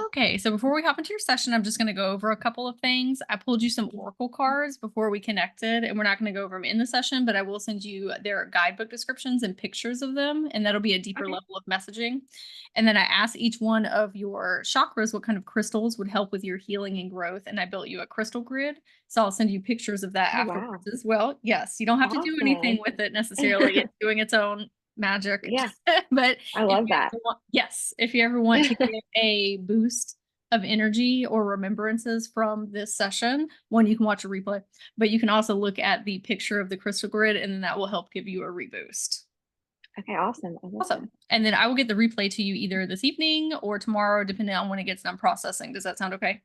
Okay, so before we hop into your session, I'm just going to go over a couple of things. I pulled you some oracle cards before we connected, and we're not going to go over them in the session, but I will send you their guidebook descriptions and pictures of them, and that'll be a deeper Okay. level of messaging. And then I asked each one of your chakras what kind of crystals would help with your healing and growth, and I built you a crystal grid. So I'll send you pictures of that Oh, wow. afterwards as well. Yes, you don't have to do anything Awesome. with it necessarily. It's doing its own magic. Yeah, But I if love you that. ever want, yes, if you ever want to get a boost of energy or remembrances from this session, one, you can watch a replay, but you can also look at the picture of the crystal grid, and then that will help give you a reboost. Okay, awesome. I love that. Awesome. And then I will get the replay to you either this evening or tomorrow, depending on when it gets done processing. Does that sound okay?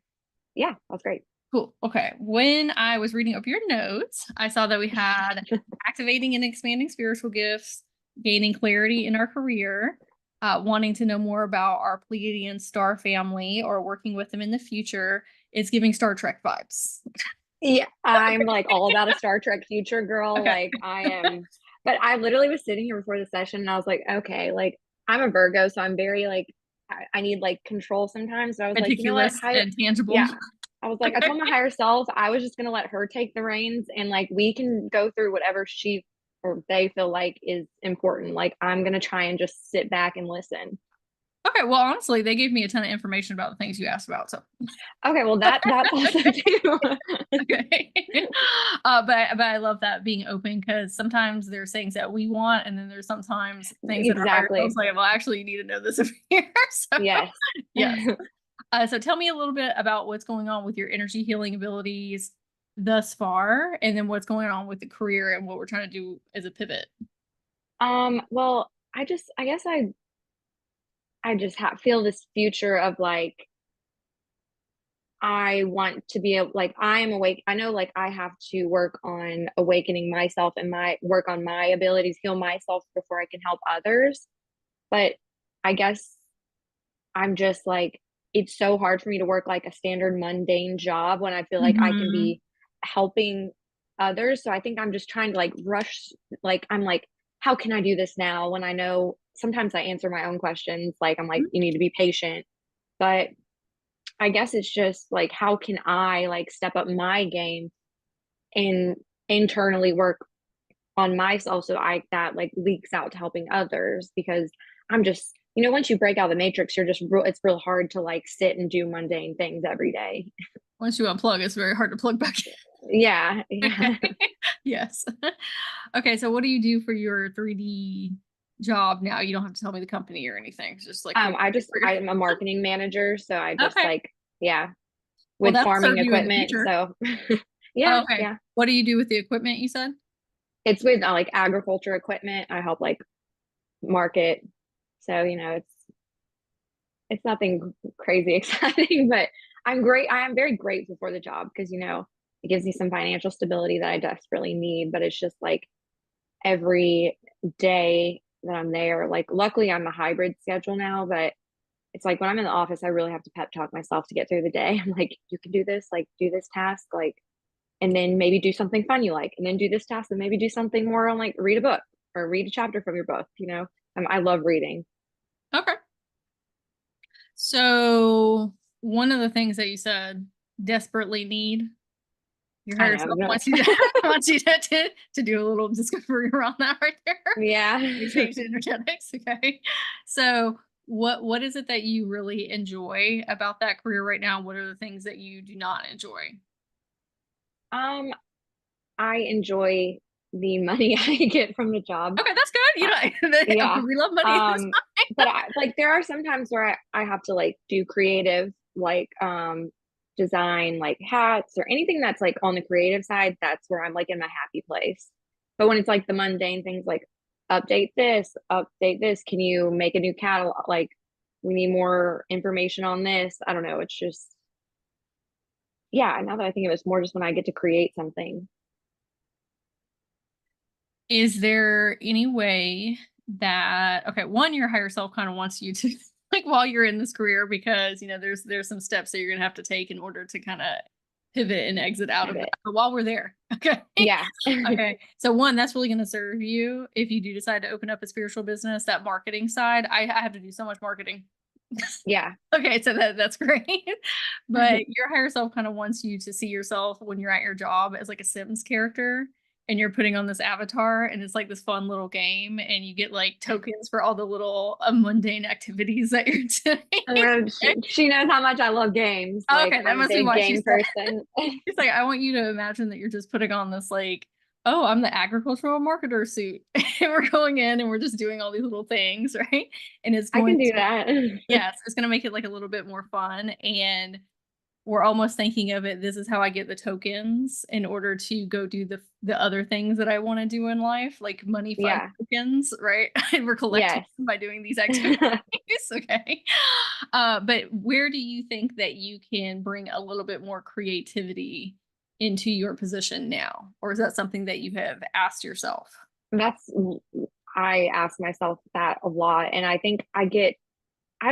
Yeah, that's great. Cool. Okay. When I was reading over your notes, I saw that we had activating and expanding spiritual gifts, gaining clarity in our career, wanting to know more about our Pleiadian star family or working with them in the future. It's giving Star Trek vibes. Yeah, I'm like all about a Star Trek future girl. Okay. Like I am, but I literally was sitting here before the session and I was like, okay, like I'm a Virgo, so I'm very like I need like control sometimes. So I was like, you know what? Meticulous and tangible. Yeah. I was like, I told my higher self I was just gonna let her take the reins and like we can go through whatever she or they feel like is important. Like I'm gonna try and just sit back and listen. Okay, well, honestly, they gave me a ton of information about the things you asked about. So, Okay, well that's also too. okay. But I love that being open because sometimes there's things that we want, and then there's sometimes things that are higher selves Exactly. like, well, actually, you need to know this over here. So, Yes. yes. So tell me a little bit about what's going on with your energy healing abilities thus far, and then what's going on with the career and what we're trying to do as a pivot. Well, I guess I just feel this future of like I want to be able, like I am awake. I know like I have to work on awakening myself and my work on my abilities, heal myself before I can help others. But I guess I'm just like it's so hard for me to work like a standard mundane job when I feel like I can Hmm. be helping others. So I think I'm just trying to like rush, like I'm like, how can I do this now when I know sometimes I answer my own questions, like I'm like, you need to be patient. But I guess it's just like how can I like step up my game and internally work on myself so I that like leaks out to helping others because I'm just once you break out of the matrix you're just real it's real hard to like sit and do mundane things every day. Once you unplug, it's very hard to plug back Yeah, in. yeah. Yes. Okay, so what do you do for your 3D job now? You don't have to tell me the company or anything. It's just like what I you do just for your I'm a marketing manager so I just Okay. like yeah Well, with that'll farming serve you in the equipment future. so yeah, Okay. yeah. What do you do with the equipment you said? It's with like agriculture equipment. I help like market so it's nothing crazy exciting, but I am very grateful for the job because, it gives me some financial stability that I desperately need. But it's just like every day that I'm there, like, luckily I'm a hybrid schedule now, but it's like when I'm in the office, I really have to pep talk myself to get through the day. I'm like, you can do this, like, do this task, like, and then maybe do something fun you like, and then do this task, and maybe do something more on like read a book or read a chapter from your book. I love reading. Okay. So one of the things that you said desperately need your I higher know. self No. wants you to wants you to do a little discovery around that right there. Yeah. You change the energetics. Okay. So what is it that you really enjoy about that career right now? What are the things that you do not enjoy? um, I enjoy the money I get from the job. Okay, that's good. You Uh, know, yeah. we love money. That's Um, but like there are some times where I have to like do creative, like design like hats or anything that's like on the creative side, that's where I'm like in my happy place. But when it's like the mundane things like update this, can you make a new catalog? Like we need more information on this. I don't know. It's just yeah, now that I think of it, it's more just when I get to create something. Is there any way that okay, one, your higher self kind of wants you to like while you're in this career because there's some steps that you're gonna have to take in order to kind of pivot and exit out Have of that. it. But while we're there, okay. Yeah. Okay. So one, that's really gonna serve you if you do decide to open up a spiritual business, that marketing side. I have to do so much marketing. Yeah. Okay, so that's great. But your higher self kind of wants you to see yourself when you're at your job as like a Sims character and you're putting on this avatar and it's like this fun little game and you get like tokens for all the little mundane activities that you're doing. She knows how much I love games. Like Okay, that I'm a must be big why she game said. person. It's like I want you to imagine that you're just putting on this like, oh, I'm the agricultural marketer suit. And we're going in and we're just doing all these little things, right? And it's I going can do to, that. yes, it's going to make it like a little bit more fun. And we're almost thinking of it, this is how I get the tokens in order to go do the other things that I want to do in life, like money fund Yeah. tokens, right? And we're collecting Yes. them by doing these activities. Okay. But where do you think that you can bring a little bit more creativity into your position now? Or is that something that you have asked yourself? That's I ask myself that a lot, and I think I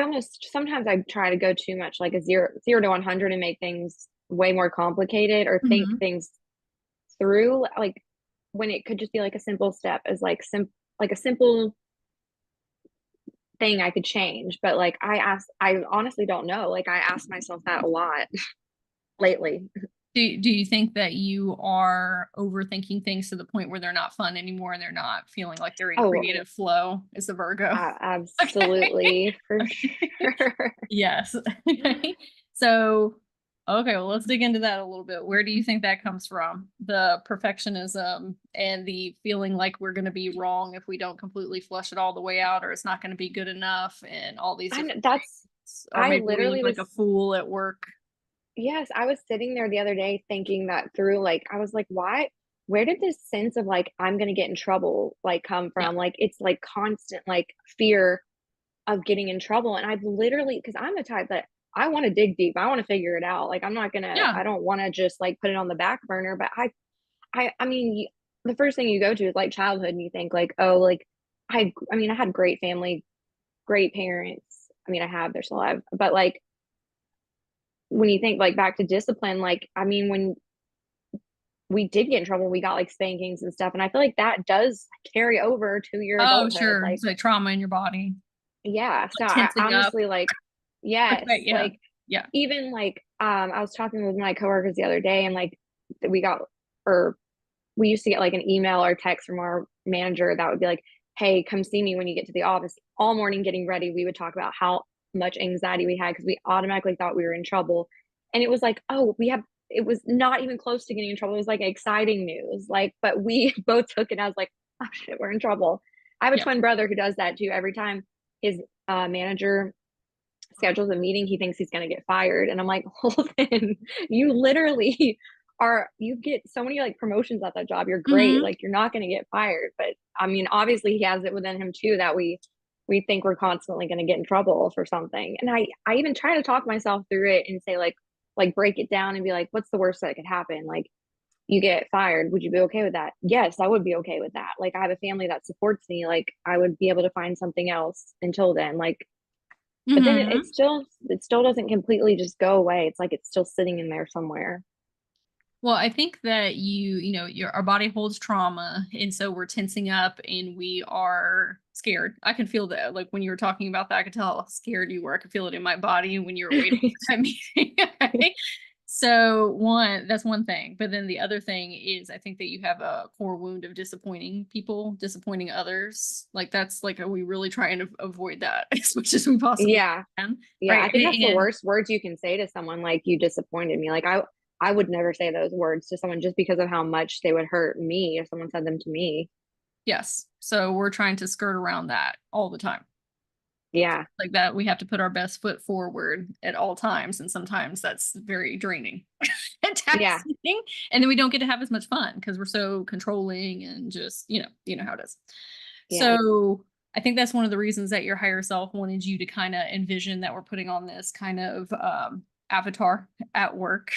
almost sometimes I try to go too much like a zero to 100 and make things way more complicated or think Mhm. things through, like when it could just be like a simple step as like a simple thing I could change. But like I honestly don't know. Like I ask myself that a lot lately. Do you think that you are overthinking things to the point where they're not fun anymore and they're not feeling like they're in Oh, creative flow? Is the Virgo? Okay. absolutely, for Okay. sure. Yes. Okay. So, okay, well, let's dig into that a little bit. Where do you think that comes from? The perfectionism and the feeling like we're going to be wrong if we don't completely flush it all the way out, or it's not going to be good enough, and all these different That's things. Or I maybe we look literally like a was fool at work. Yes, I was sitting there the other day thinking that through. Like, I was like, why? Where did this sense of like, I'm going to get in trouble, like, come Yeah. from? Like, it's like constant, like, fear of getting in trouble. And I've literally, because I'm the type that I want to dig deep, I want to figure it out. Like, Yeah. I don't want to just like put it on the back burner. But I mean, the first thing you go to is like childhood and you think, like, oh, like, I mean, I had great family, great parents. I mean, I have, they're still alive, but like, when you think like back to discipline, like I mean, when we did get in trouble, we got like spankings and stuff, and I feel like that does carry over to your Oh, adulthood. sure. Like, It's like trauma in your body, yeah. So like I tensing up. honestly like, yes, Okay. Yeah. like Yeah. even like I was talking with my coworkers the other day, and like we got or we used to get like an email or text from our manager that would be like, hey, come see me when you get to the office. All morning getting ready, we would talk about how much anxiety we had because we automatically thought we were in trouble. And it was like, oh, it was not even close to getting in trouble. It was like exciting news. Like, but we both took it as like, oh shit, we're in trouble. I have a Yeah. twin brother who does that too. Every time his manager schedules a meeting, he thinks he's going to get fired. And I'm like, hold on, you literally you get so many like promotions at that job. You're great. Hmm. Like you're not going to get fired. But I mean, obviously he has it within him too that we think we're constantly going to get in trouble for something. And I even try to talk myself through it and say like break it down and be like, what's the worst that could happen? Like you get fired. Would you be okay with that? Yes, I would be okay with that. Like I have a family that supports me. Like I would be able to find something else until then. Like but then Hmm. it still doesn't completely just go away. It's like it's still sitting in there somewhere. Well, I think that our body holds trauma, and so we're tensing up and we are scared. I can feel that. Like when you were talking about that, I could tell how scared you were. I could feel it in my body when you were waiting for that meeting. Right? So that's one thing. But then the other thing is I think that you have a core wound of disappointing people, disappointing others. Like that's like, are we really trying to avoid that as much as we possibly Yeah. can? Yeah. Right. I think that's the And worst words you can say to someone, like you disappointed me. Like I would never say those words to someone just because of how much they would hurt me if someone said them to me. yes. So we're trying to skirt around that all the time. Yeah. Like that we have to put our best foot forward at all times, and sometimes that's very draining and Yeah. taxing, and then we don't get to have as much fun because we're so controlling and just you know how it is. Yes. So I think that's one of the reasons that your higher self wanted you to kind of envision that we're putting on this kind of avatar at work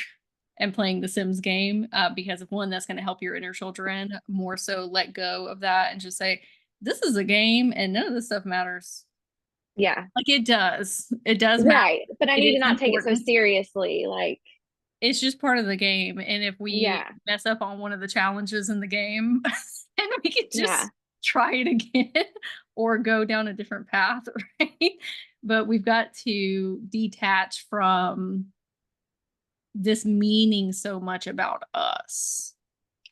and playing the Sims game, because of one, that's going to help your inner children more so let go of that and just say, this is a game and none of this stuff matters. Yeah. Like it does. It does matter. Right. But I It need to is not take it so important. seriously. Like, It's just part of the game. And if we yeah. mess up on one of the challenges in the game, and we can Yeah. just try it again or go down a different path, right? but we've got to detach from this meaning so much about us.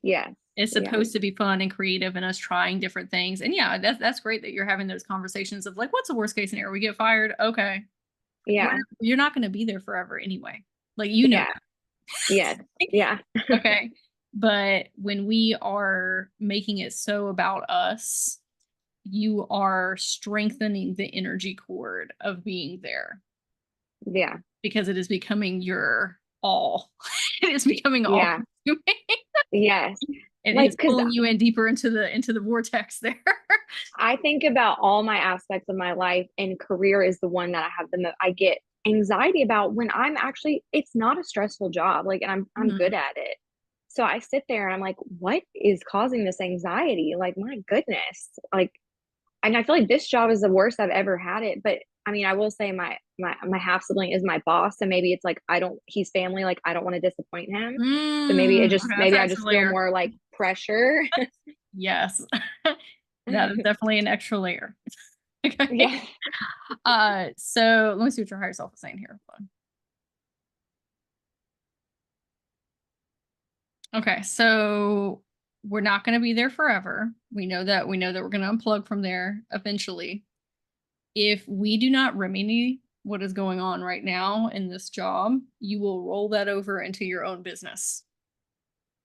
Yes. It's supposed to be fun and creative and us trying different things. And yeah, that's great that you're having those conversations of like, what's the worst case scenario? We get fired. Okay. Yeah. You're not going to be there forever anyway. Like, you know Yeah. Yes. Yeah. okay. But when we are making it so about us, you are strengthening the energy cord of being there. Yeah. Because it is becoming your all. It is becoming all Yeah. consuming. Yes. And Like, it's because pulling you in deeper into the vortex there. I think about all my aspects of my life, and career is the one that I have the most, I get anxiety about when I'm actually, it's not a stressful job. Like, and I'm good at it. So I sit there and I'm like, what is causing this anxiety? Like, my goodness. Like, and I feel like this job is the worst I've ever had it. But I mean, I will say my half sibling is my boss, and maybe it's like he's family, like I don't want to disappoint him. So maybe Okay, that's maybe an I extra just feel layer. more like pressure. Yes. That is definitely an extra layer. Okay. Yeah. So let me see what your higher self is saying here. Okay, so we're not going to be there forever. We know that we're going to unplug from there eventually. If we do not remedy what is going on right now in this job, you will roll that over into your own business.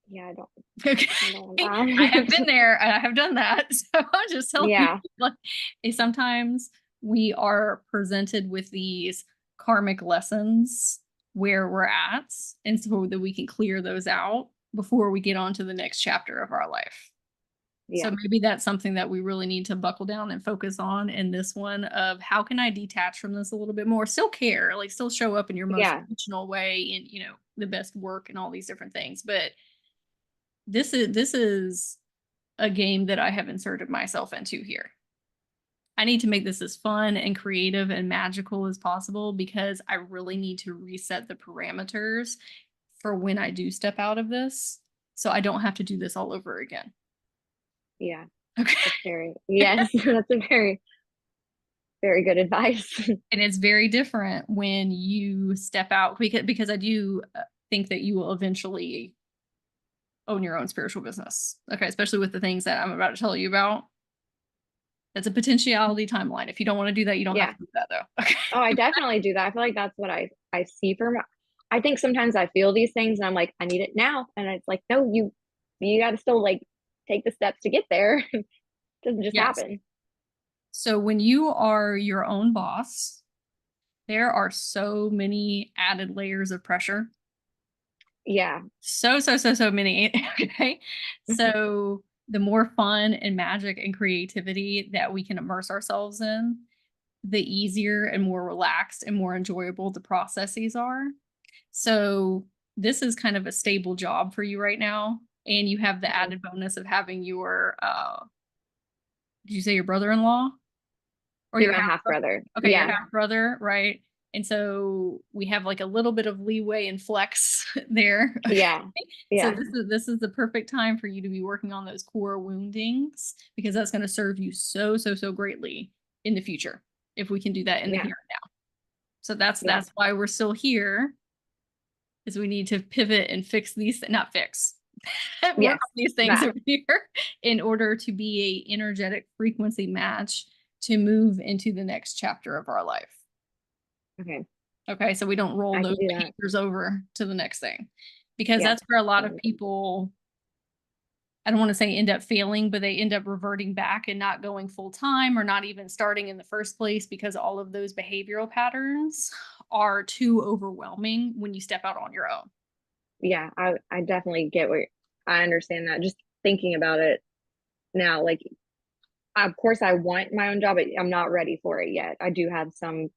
Yeah, I don't. Okay. I don't want I have that. been there and I have done that. So I'll just tell you, Yeah. like, sometimes we are presented with these karmic lessons where we're at, and so that we can clear those out before we get on to the next chapter of our life. So Yeah. maybe that's something that we really need to buckle down and focus on in this one of how can I detach from this a little bit more, still care, like still show up in your most Yeah. intentional way and, the best work and all these different things. But this is a game that I have inserted myself into here. I need to make this as fun and creative and magical as possible because I really need to reset the parameters for when I do step out of this, so I don't have to do this all over again. Yeah. Okay. That's yes, that's a very, very good advice. And it's very different when you step out because I do think that you will eventually own your own spiritual business. Okay, especially with the things that I'm about to tell you about. It's a potentiality timeline. If you don't want to do that, you don't have Yeah. to do that though. Okay. Oh, I definitely do that. I feel like that's what I see for I think sometimes I feel these things and I'm like, I need it now. And it's like, no, you got to still like take the steps to get there. It doesn't just Yes. happen. So when you are your own boss, there are so many added layers of pressure. Yeah. So many. Okay. So the more fun and magic and creativity that we can immerse ourselves in, the easier and more relaxed and more enjoyable the processes are. So this is kind of a stable job for you right now. And you have the added bonus of having your did you say your brother-in-law? Or Be your my half half brother? brother. Okay, your Yeah. half brother, right? And so we have like a little bit of leeway and flex there. Okay. Yeah. So Yeah. this is the perfect time for you to be working on those core woundings because that's going to serve you so greatly in the future if we can do that in the Yeah. here and now. So that's Yeah. why we're still here, is we need to pivot and fix these, not fix, work Yes. on these things That. over here in order to be a energetic frequency match to move into the next chapter of our life. Okay. Okay, so we don't roll I those can do that. behaviors over to the next thing, because Yes. that's where a lot of people, I don't want to say end up failing, but they end up reverting back and not going full time or not even starting in the first place because all of those behavioral patterns are too overwhelming when you step out on your own. Yeah. I definitely get what I understand that. Just thinking about it now, like of course I want my own job, but I'm not ready for it yet. I do have some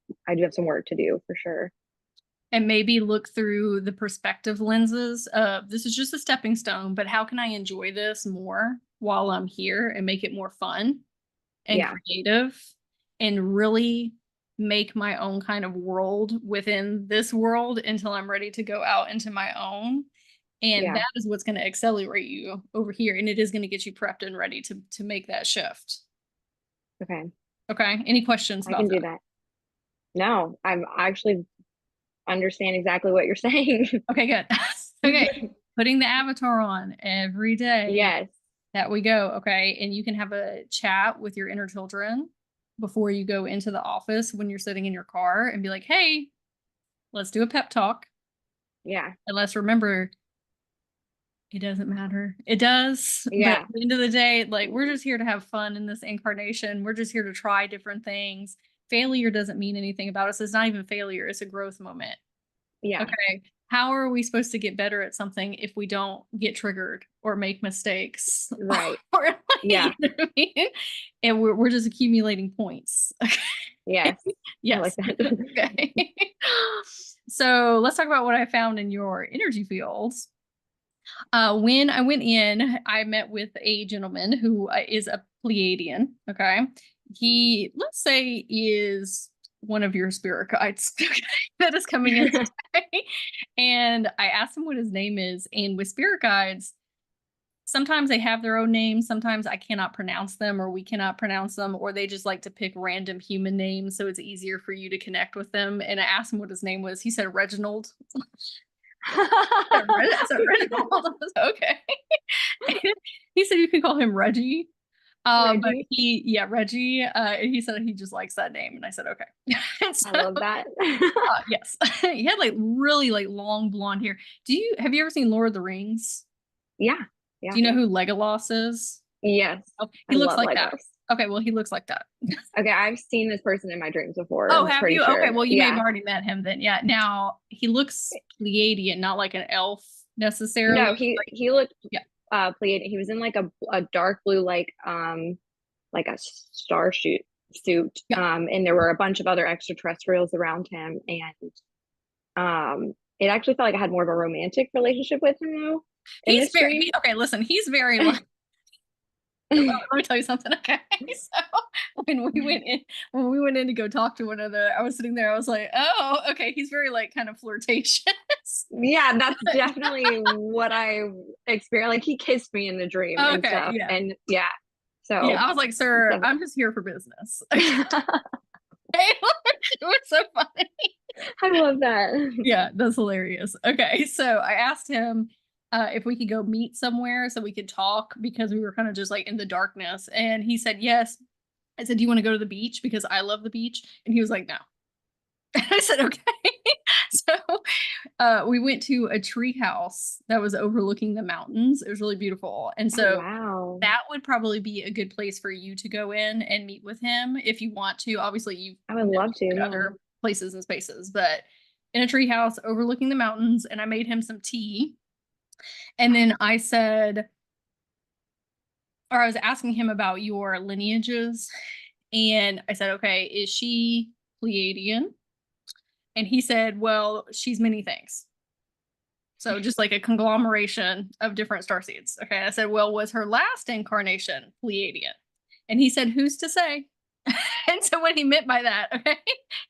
work to do for sure. And maybe look through the perspective lenses of this is just a stepping stone, but how can I enjoy this more while I'm here and make it more fun and Yeah. creative and really make my own kind of world within this world until I'm ready to go out into my own. And Yeah. that is what's going to accelerate you over here. And it is going to get you prepped and ready to make that shift. Okay. Okay. Any questions I about can that? do that. No, I'm actually understand exactly what you're saying. Okay, good. Okay, putting the avatar on every day Yes. that we go. Okay, and you can have a chat with your inner children before you go into the office when you're sitting in your car and be like, hey, let's do a pep talk. Yeah. And let's remember it doesn't matter. It does, but Yeah. at the end of the day, like we're just here to have fun in this incarnation. We're just here to try different things. Failure doesn't mean anything about us. It's not even failure, it's a growth moment. Yeah. Okay. How are we supposed to get better at something if we don't get triggered or make mistakes? Right. Or like, Yeah. you know what I mean? And we're just accumulating points. Yes. I like Yes. that. Okay. So let's talk about what I found in your energy fields. When I went in, I met with a gentleman who is a Pleiadian. Okay. He, let's say, is one of your spirit guides that is coming in today. And I asked him what his name is. And with spirit guides, sometimes they have their own names. Sometimes I cannot pronounce them or we cannot pronounce them, or they just like to pick random human names. So it's easier for you to connect with them. And I asked him what his name was. He said Reginald. I said Reginald. I was like, okay. He said you can call him Reggie. But Reggie. Reggie, and he said he just likes that name. And I said, okay. I So, love that. yes. He had like really like long blonde hair. Have you ever seen Lord of the Rings? Yeah. Do Yeah. you know who Legolas is? Yes. Oh, I he looks love like that. Legos. Okay, well, he looks like that. Okay, I've seen this person in my dreams before, Oh, I'm have pretty you? Okay, sure. well, you may have Yeah. already met him then. Yeah. Now he looks Pleiadian, not like an elf necessarily. No, he Like, he looked yeah. Pleiadian. He was in like a dark blue like a star shoot suit. Yeah. And there were a bunch of other extraterrestrials around him, and it actually felt like I had more of a romantic relationship with him though in He's this dream. okay, listen, he's very like let me tell you something, okay? So when we went in to go talk to one another, I was sitting there, I was like, oh, okay, he's very like kind of flirtatious. Yeah, that's definitely what I experienced. Like he kissed me in the dream and Okay, stuff. yeah. And yeah, Yeah, so I was like, sir, I'm just here for business. It was so funny. I love that. Yeah, that's hilarious. Okay, so I asked him if we could go meet somewhere so we could talk because we were kind of just like in the darkness. And he said yes. I said, do you want to go to the beach? Because I love the beach. And he was like, no. I said, okay. So we went to a tree house that was overlooking the mountains. It was really beautiful. And Oh so wow. that would probably be a good place for you to go in and meet with him if you want to. Obviously, you've I would love to, been to yeah. other places and spaces, but in a tree house overlooking the mountains, and I made him some tea. And then I said, or I was asking him about your lineages. And I said, okay, is she Pleiadian? And he said, well, she's many things. So just like a conglomeration of different starseeds. Okay. I said, well, was her last incarnation Pleiadian? And he said, who's to say? And so what he meant by that, okay,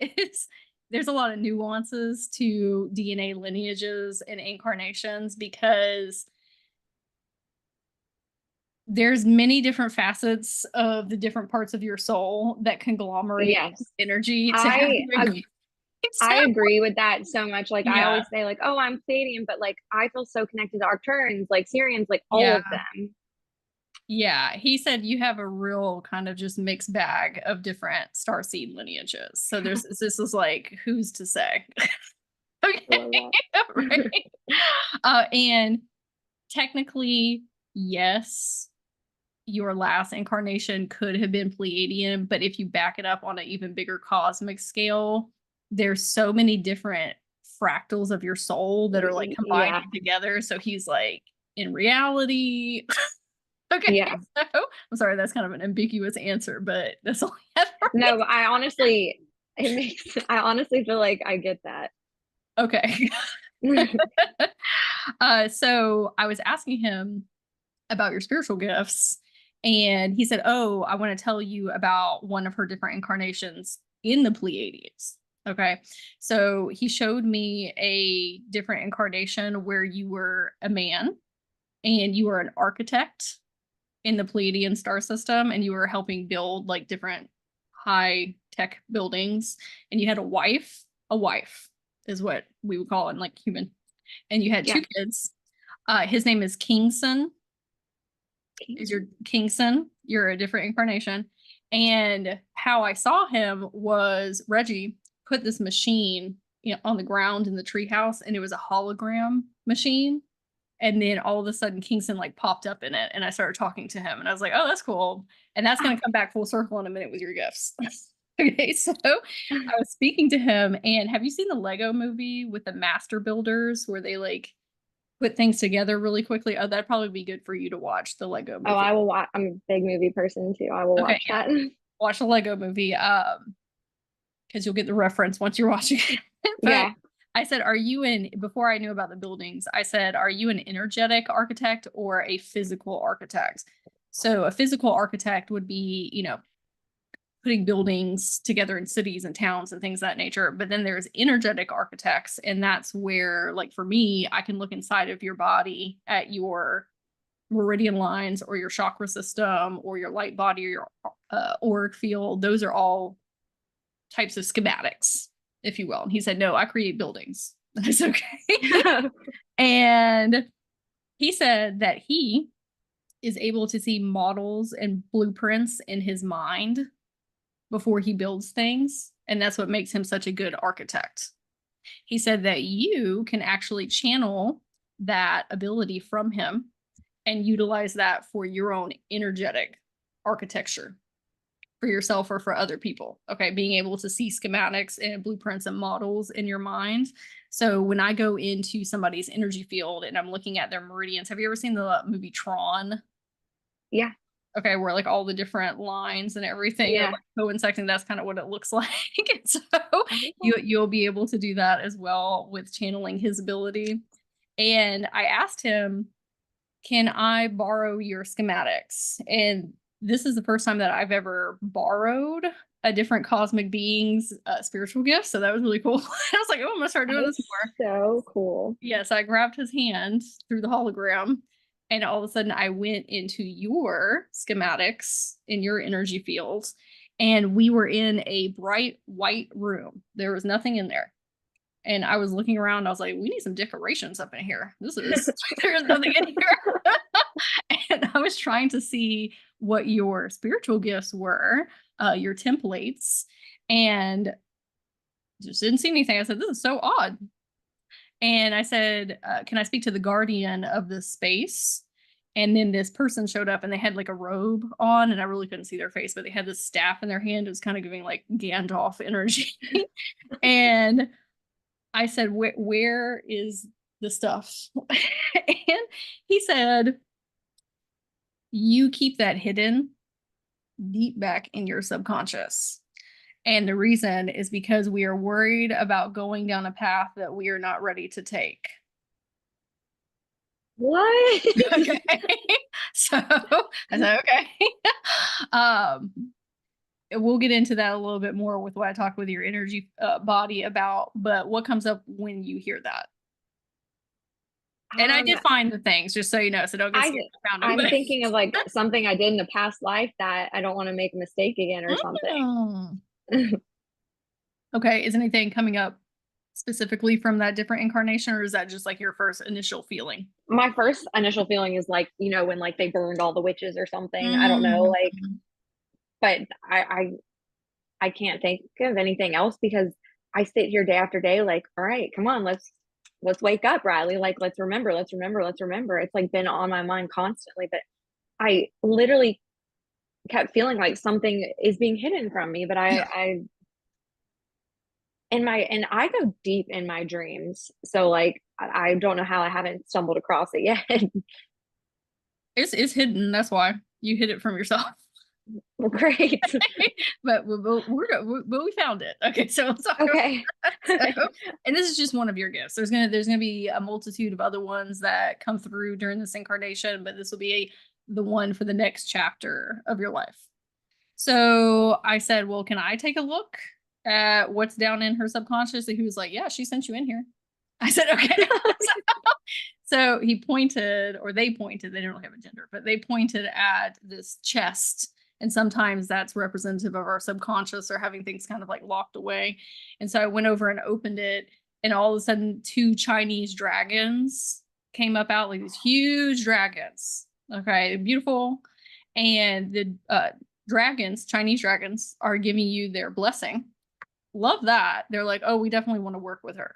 is there's a lot of nuances to DNA lineages and incarnations because there's many different facets of the different parts of your soul that conglomerate Yes. energy to have I you. I So, agree with that so much. Like I yeah. always say, like, oh, I'm Pleiadian, but like I feel so connected to Arcturians, like Syrians, like all Yeah. of them. Yeah. He said you have a real kind of just mixed bag of different starseed lineages. So this is like, who's to say? I love Okay. that. Right. And technically, yes, your last incarnation could have been Pleiadian, but if you back it up on an even bigger cosmic scale, there's so many different fractals of your soul that are like Yeah. combining together. So he's like, in reality, okay. Yeah. So I'm sorry, that's kind of an ambiguous answer, but that's all I have for No, I honestly, I honestly feel like I get that. okay. So I was asking him about your spiritual gifts, and he said, oh, I want to tell you about one of her different incarnations in the Pleiades. Okay. So he showed me a different incarnation where you were a man and you were an architect in the Pleiadian star system and you were helping build like different high tech buildings, and you had a wife is what we would call it in like human, and you had two kids. His name is Kingson. Is your Kingson? You're a different incarnation. And how I saw him was Reggie put this machine, you know, on the ground in the treehouse, and it was a hologram machine. And then all of a sudden, Kingston like popped up in it, and I started talking to him, and I was like, "Oh, that's cool." And that's going to come back full circle in a minute with your gifts. Okay, so I was speaking to him, and have you seen the Lego movie with the master builders where they like put things together really quickly? Oh, that'd probably be good for you to watch the Lego movie. Oh, I will watch. I'm a big movie person too. I will watch that. Watch the Lego movie, because you'll get the reference once you're watching it. But I said, before I knew about the buildings, I said, are you an energetic architect or a physical architect? So a physical architect would be, you know, putting buildings together in cities and towns and things of that nature. But then there's energetic architects. And that's where, like for me, I can look inside of your body at your meridian lines or your chakra system or your light body or your auric field. Those are all types of schematics, if you will. And he said, no, I create buildings. That's okay. And he said that he is able to see models and blueprints in his mind before he builds things. And that's what makes him such a good architect. He said that you can actually channel that ability from him and utilize that for your own energetic architecture for yourself or for other people. Okay, being able to see schematics and blueprints and models in your mind. So when I go into somebody's energy field and I'm looking at their meridians, have you ever seen the movie Tron? Yeah. Okay, where like all the different lines and everything are like coinciding. That's kind of what it looks like. And so you'll be able to do that as well with channeling his ability. And I asked him, can I borrow your schematics? And this is the first time that I've ever borrowed a different cosmic being's spiritual gift. So that was really cool. I was like, oh, I'm going to start doing this more. So cool. Yes, I grabbed his hand through the hologram, and all of a sudden I went into your schematics in your energy fields, and we were in a bright white room. There was nothing in there. And I was looking around, I was like, we need some decorations up in here. There's nothing in here. And I was trying to see what your spiritual gifts were, your templates, and just didn't see anything. I said, this is so odd. And I said, can I speak to the guardian of this space? And then this person showed up and they had like a robe on, and I really couldn't see their face, but they had this staff in their hand. It was kind of giving like Gandalf energy. And I said, where is the stuff? And he said, you keep that hidden deep back in your subconscious. And the reason is because we are worried about going down a path that we are not ready to take. What? Okay. So I said, okay. We'll get into that a little bit more with what I talk with your energy body about, but what comes up when you hear that? And I did find the things, just so you know, so don't get scared. I'm thinking of like something I did in a past life that I don't want to make a mistake again or something. Okay, is anything coming up specifically from that different incarnation, or is that just like your first initial feeling? My first initial feeling is like, you know, when like they burned all the witches or something. I don't know, like, but I can't think of anything else because I sit here day after day like, all right, come on, let's wake up, Reilli. Like, let's remember. It's like been on my mind constantly, but I literally kept feeling like something is being hidden from me, but I go deep in my dreams. So like, I don't know how I haven't stumbled across it yet. It's hidden. That's why you hid it from yourself. Well, great. but we found it. Okay, so okay. And this is just one of your gifts. There's gonna be a multitude of other ones that come through during this incarnation, but this will be the one for the next chapter of your life. So I said, well, can I take a look at what's down in her subconscious? And he was like, yeah, she sent you in here. I said, okay. So he pointed, or they pointed, they didn't really have a gender, but they pointed at this chest And sometimes that's representative of our subconscious or having things kind of like locked away. And so I went over and opened it, and all of a sudden, 2 Chinese dragons came up out, like these huge dragons. Okay, beautiful. And the dragons, Chinese dragons, are giving you their blessing. Love that. They're like, oh, we definitely want to work with her.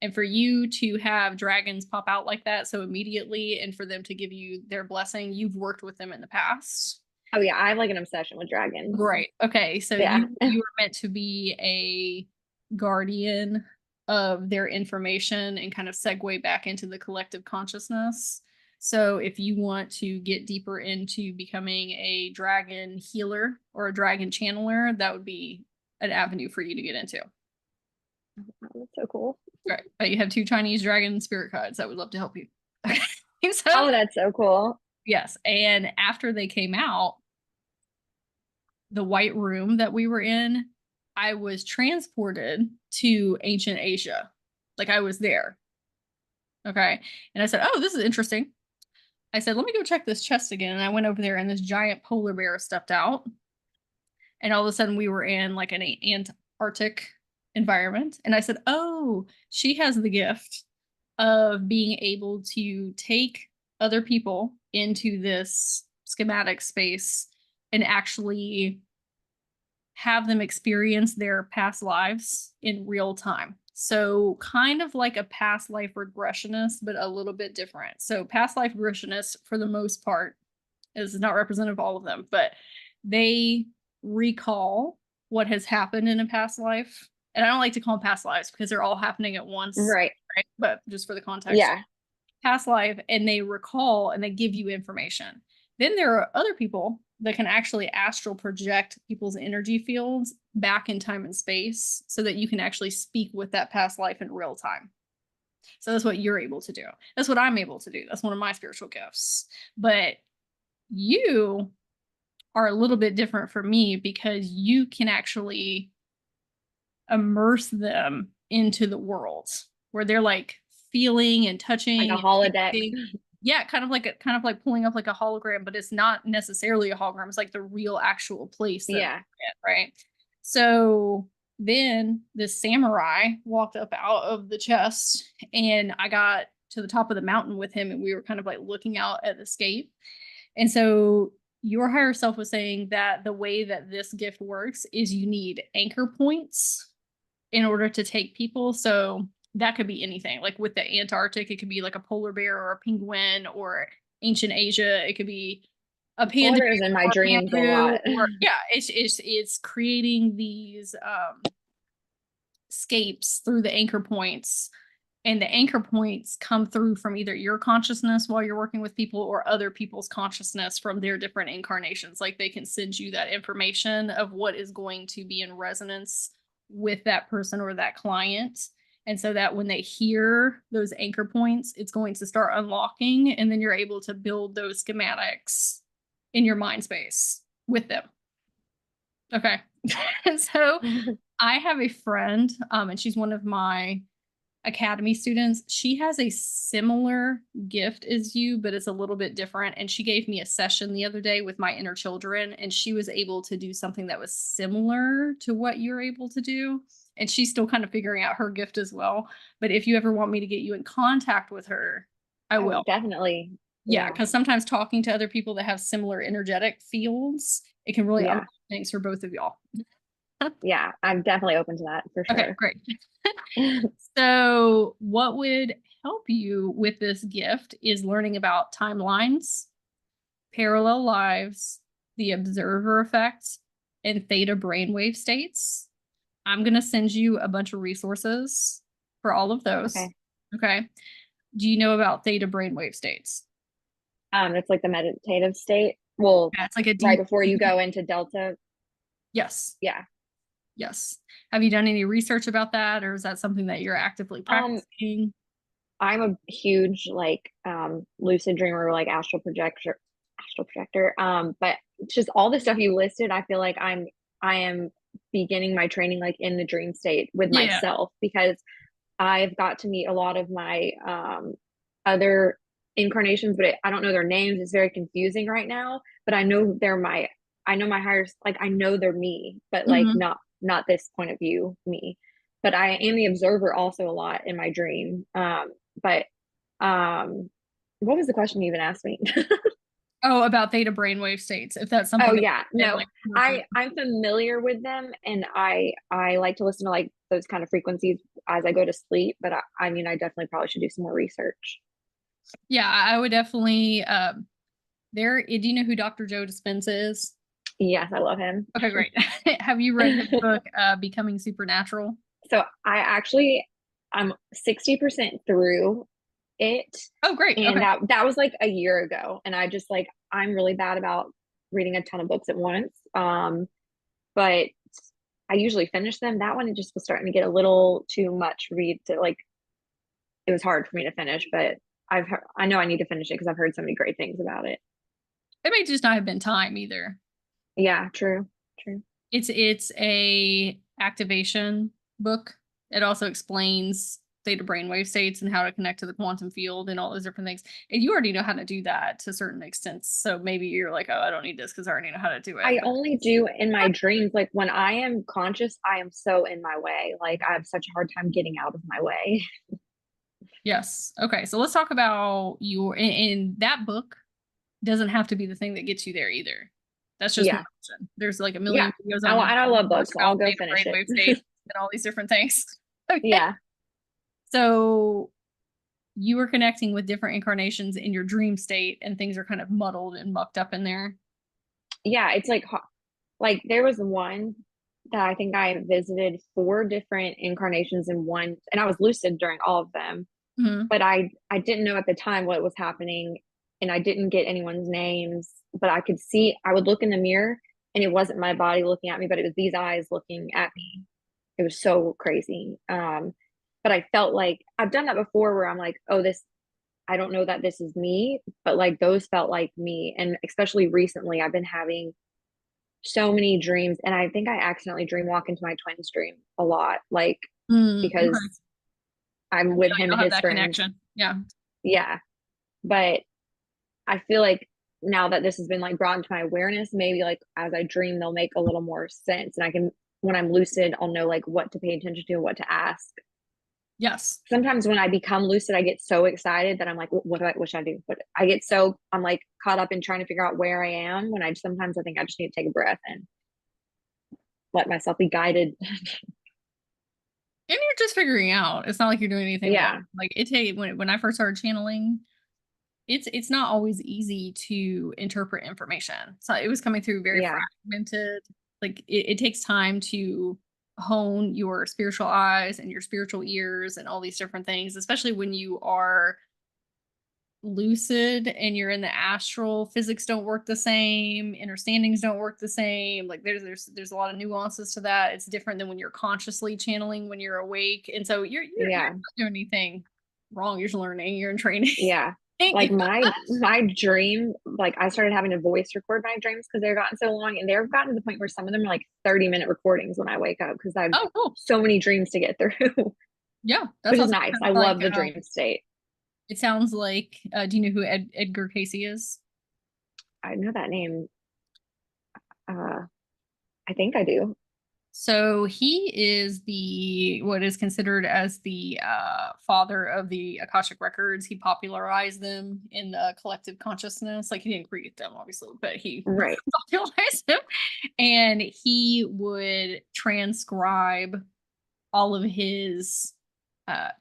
And for you to have dragons pop out like that so immediately, and for them to give you their blessing, you've worked with them in the past. Oh yeah, I have like an obsession with dragons. Right. Okay. So Yeah. you are meant to be a guardian of their information and kind of segue back into the collective consciousness. So if you want to get deeper into becoming a dragon healer or a dragon channeler, that would be an avenue for you to get into. That's so cool. Right. You have 2 Chinese dragon spirit guides that would love to help you. So, Oh, that's so cool. yes. And after they came out, the white room that we were in, I was transported to ancient Asia. Like I was there. Okay. And I said, oh, this is interesting. I said, let me go check this chest again. And I went over there, and this giant polar bear stepped out. And all of a sudden we were in like an Antarctic environment. And I said, oh, she has the gift of being able to take other people into this schematic space and actually have them experience their past lives in real time. So kind of like a past life regressionist, but a little bit different. So past life regressionists, for the most part, is not representative of all of them, but they recall what has happened in a past life. And I don't like to call them past lives because they're all happening at once. Right. But just for the context. Yeah. Past life, and they recall and they give you information. Then there are other people that can actually astral project people's energy fields back in time and space so that you can actually speak with that past life in real time. So that's what you're able to do. That's what I'm able to do. That's one of my spiritual gifts. But you are a little bit different from me because you can actually immerse them into the world where they're like feeling and touching, like a holodeck. Yeah, kind of like pulling up like a hologram, but it's not necessarily a hologram. It's like the real actual place. Yeah. Right. So then this samurai walked up out of the chest, and I got to the top of the mountain with him, and we were kind of like looking out at the scape. And so your higher self was saying that the way that this gift works is you need anchor points in order to take people. So that could be anything. Like with the Antarctic, it could be like a polar bear or a penguin, or ancient Asia, it could be a panda. Polar bears in my dreams a lot. Or, yeah, it's creating these scapes through the anchor points. And the anchor points come through from either your consciousness while you're working with people or other people's consciousness from their different incarnations. Like they can send you that information of what is going to be in resonance with that person or that client. And so that when they hear those anchor points, it's going to start unlocking, and then you're able to build those schematics in your mind space with them. Okay. And so I have a friend, and she's one of my academy students. She has a similar gift as you, but it's a little bit different. And she gave me a session the other day with my inner children, and she was able to do something that was similar to what you're able to do. And she's still kind of figuring out her gift as well. But if you ever want me to get you in contact with her, I will. Definitely. Yeah, because sometimes talking to other people that have similar energetic fields, it can really unlock things for both of y'all. Yeah, I'm definitely open to that for sure. Okay, great. So what would help you with this gift is learning about timelines, parallel lives, the observer effect, and theta brainwave states. I'm going to send you a bunch of resources for all of those. Okay. Do you know about theta brainwave states? It's like the meditative state. Well, yeah, it's like a right before you go into delta. Yes. Yeah. Yes. Have you done any research about that, or is that something that you're actively practicing? I'm a huge like lucid dreamer, like astral projector. But just all the stuff you listed, I feel like I am beginning my training like in the dream state with myself, because I've got to meet a lot of my other incarnations, but I don't know their names. It's very confusing right now, but I know they're my I know my higher, like I know they're me, but like Mhm. not this point of view me. But I am the observer also a lot in my dream. But um, what was the question you even asked me? Oh, about theta brainwave states, if that's Oh something that yeah, you've been no, like working. I'm familiar with them, and I like to listen to like those kind of frequencies as I go to sleep. But I mean, I definitely probably should do some more research. Yeah, I would definitely there do you know who Dr. Joe Dispenza is? Yes, I love him. Okay, great. Have you read his book Becoming Supernatural? So I'm 60% through it, Oh, great. and Okay. that was like a year ago, and I just like I'm really bad about reading a ton of books at once. But I usually finish them. That one it just was starting to get a little too much read to like it was hard for me to finish, but I know I need to finish it because I've heard so many great things about it. It may just not have been time either. Yeah, true. True. It's a activation book. It also explains theta brainwave states and how to connect to the quantum field and all those different things. And you already know how to do that to certain extents. So maybe you're like, oh, I don't need this because I already know how to do it. I But only do in my dreams. Like when I am conscious, I am so in my way. Like I have such a hard time getting out of my way. yes. Okay. So let's talk about in that book doesn't have to be the thing that gets you there either. That's just one Yeah. option. There's like a Yeah. million videos on And I YouTube love books. So I'll about go theta finish it. brainwave states and all these different things. Okay. Yeah. So you were connecting with different incarnations in your dream state and things are kind of muddled and mucked up in there. Yeah. It's like there was one that I think I visited four different incarnations in one, and I was lucid during all of them. Mhm. But I didn't know at the time what was happening, and I didn't get anyone's names, but I could see I would look in the mirror and it wasn't my body looking at me, but it was these eyes looking at me. It was so crazy. But I felt like I've done that before where I'm like, oh, this I don't know that this is me, but like those felt like me. And especially recently, I've been having so many dreams, and I think I accidentally dream walk into my twin's dream a lot, like because Okay. I'm So with him you'll and have his that friends. connection. Yeah. Yeah. But I feel like now that this has been like brought into my awareness, maybe like as I dream, they'll make a little more sense. And I can, when I'm lucid, I'll know like what to pay attention to and what to ask. Yes. Sometimes when I become lucid, I get so excited that I'm like, what should I do? But I get so, I'm like caught up in trying to figure out where I am when sometimes I think I just need to take a breath and let myself be guided. And you're just figuring out. It's not like you're doing anything wrong. Yeah. Like when I first started channeling, it's not always easy to interpret information. So it was coming through very Yeah. fragmented. Like it takes time to hone your spiritual eyes and your spiritual ears and all these different things, especially when you are lucid and you're in the astral. Physics don't work the same, understandings don't work the same. Like there's a lot of nuances to that. It's different than when you're consciously channeling when you're awake. And so you're Yeah. not doing anything wrong. You're just learning, you're in training. Yeah. Like my dream, like I started having to voice record my dreams because they've gotten so long, and they've gotten to the point where some of them are like 30-minute recordings when I wake up because I have Oh, cool. so many dreams to get through, Yeah, that which is sounds nice. kind I of like love the dream state. it sounds like do you know who Edgar Casey is? I know that name. Uh, I think I do. So he is the what is considered as the father of the Akashic records. He popularized them in the collective consciousness. Like he didn't create them, obviously, but he Right. popularized them. And he would transcribe all of his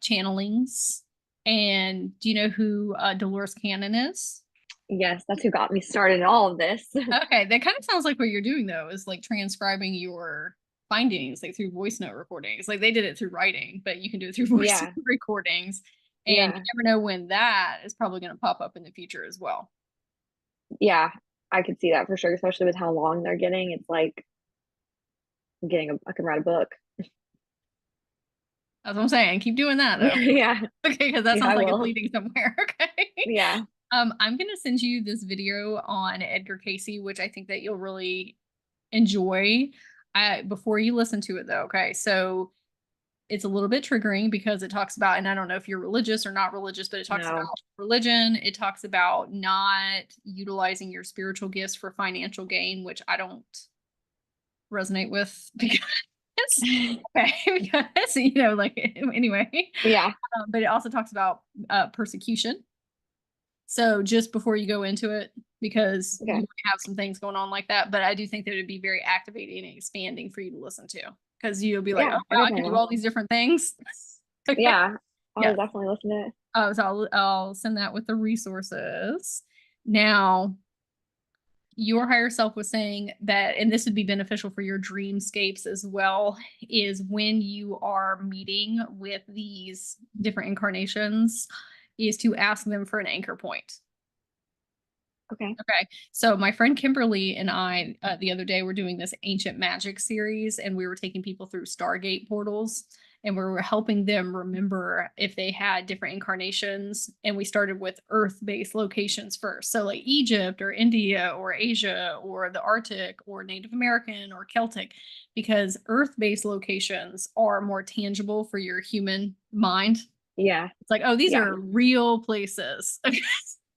channelings. And do you know who Dolores Cannon is? Yes, that's who got me started in all of this. Okay, that kind of sounds like what you're doing though, is like transcribing your findings like through voice note recordings. Like they did it through writing, but you can do it through voice Yeah. recordings. And you Yeah. never know when that is probably going to pop up in the future as well. Yeah. I could see that for sure, especially with how long they're getting. It's like I could write a book. That's what I'm saying. Keep doing that though. Yeah. Okay, because that Yeah, sounds I like it's will. leading somewhere. Okay. Yeah. I'm gonna send you this video on Edgar Casey, which I think that you'll really enjoy. Before you listen to it though, okay? So it's a little bit triggering because it talks about, and I don't know if you're religious or not religious, but it talks about religion. It talks about not utilizing your spiritual gifts for financial gain, which I don't resonate with because okay, because you know, like anyway. Yeah. But it also talks about persecution. So just before you go into it, because you might have some things going on like that, but I do think that it would be very activating and expanding for you to listen to, because you'll be like, oh, wow, I can do all these different things. Okay. Yeah, I'll definitely listen to it. So I'll send that with the resources. Now, your higher self was saying that, and this would be beneficial for your dreamscapes as well, is when you are meeting with these different incarnations, is to ask them for an anchor point. Okay. So my friend Kimberly and I, the other day, were doing this ancient magic series, and we were taking people through Stargate portals, and we were helping them remember if they had different incarnations. And we started with Earth-based locations first. So like Egypt or India or Asia or the Arctic or Native American or Celtic, because Earth-based locations are more tangible for your human mind. Yeah. It's like, oh, these are real places.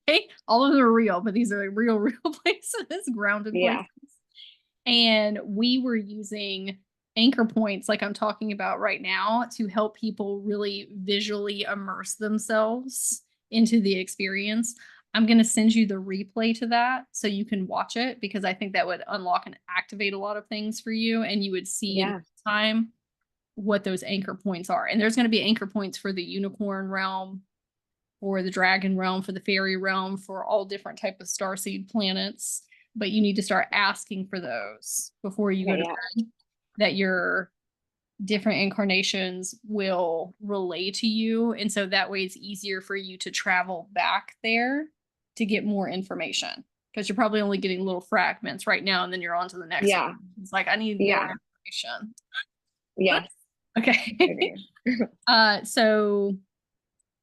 Okay, all of them are real, but these are like real places, grounded places. And we were using anchor points, like I'm talking about right now, to help people really visually immerse themselves into the experience. I'm going to send you the replay to that so you can watch it, because I think that would unlock and activate a lot of things for you, and you would see in time what those anchor points are. And there's going to be anchor points for the unicorn realm, for the dragon realm, for the fairy realm, for all different type of starseed planets. But you need to start asking for those before you go to bed, that your different incarnations will relay to you. And so that way it's easier for you to travel back there to get more information, because you're probably only getting little fragments right now, and then you're on to the next one. It's like, I need more information. Yes. Okay. So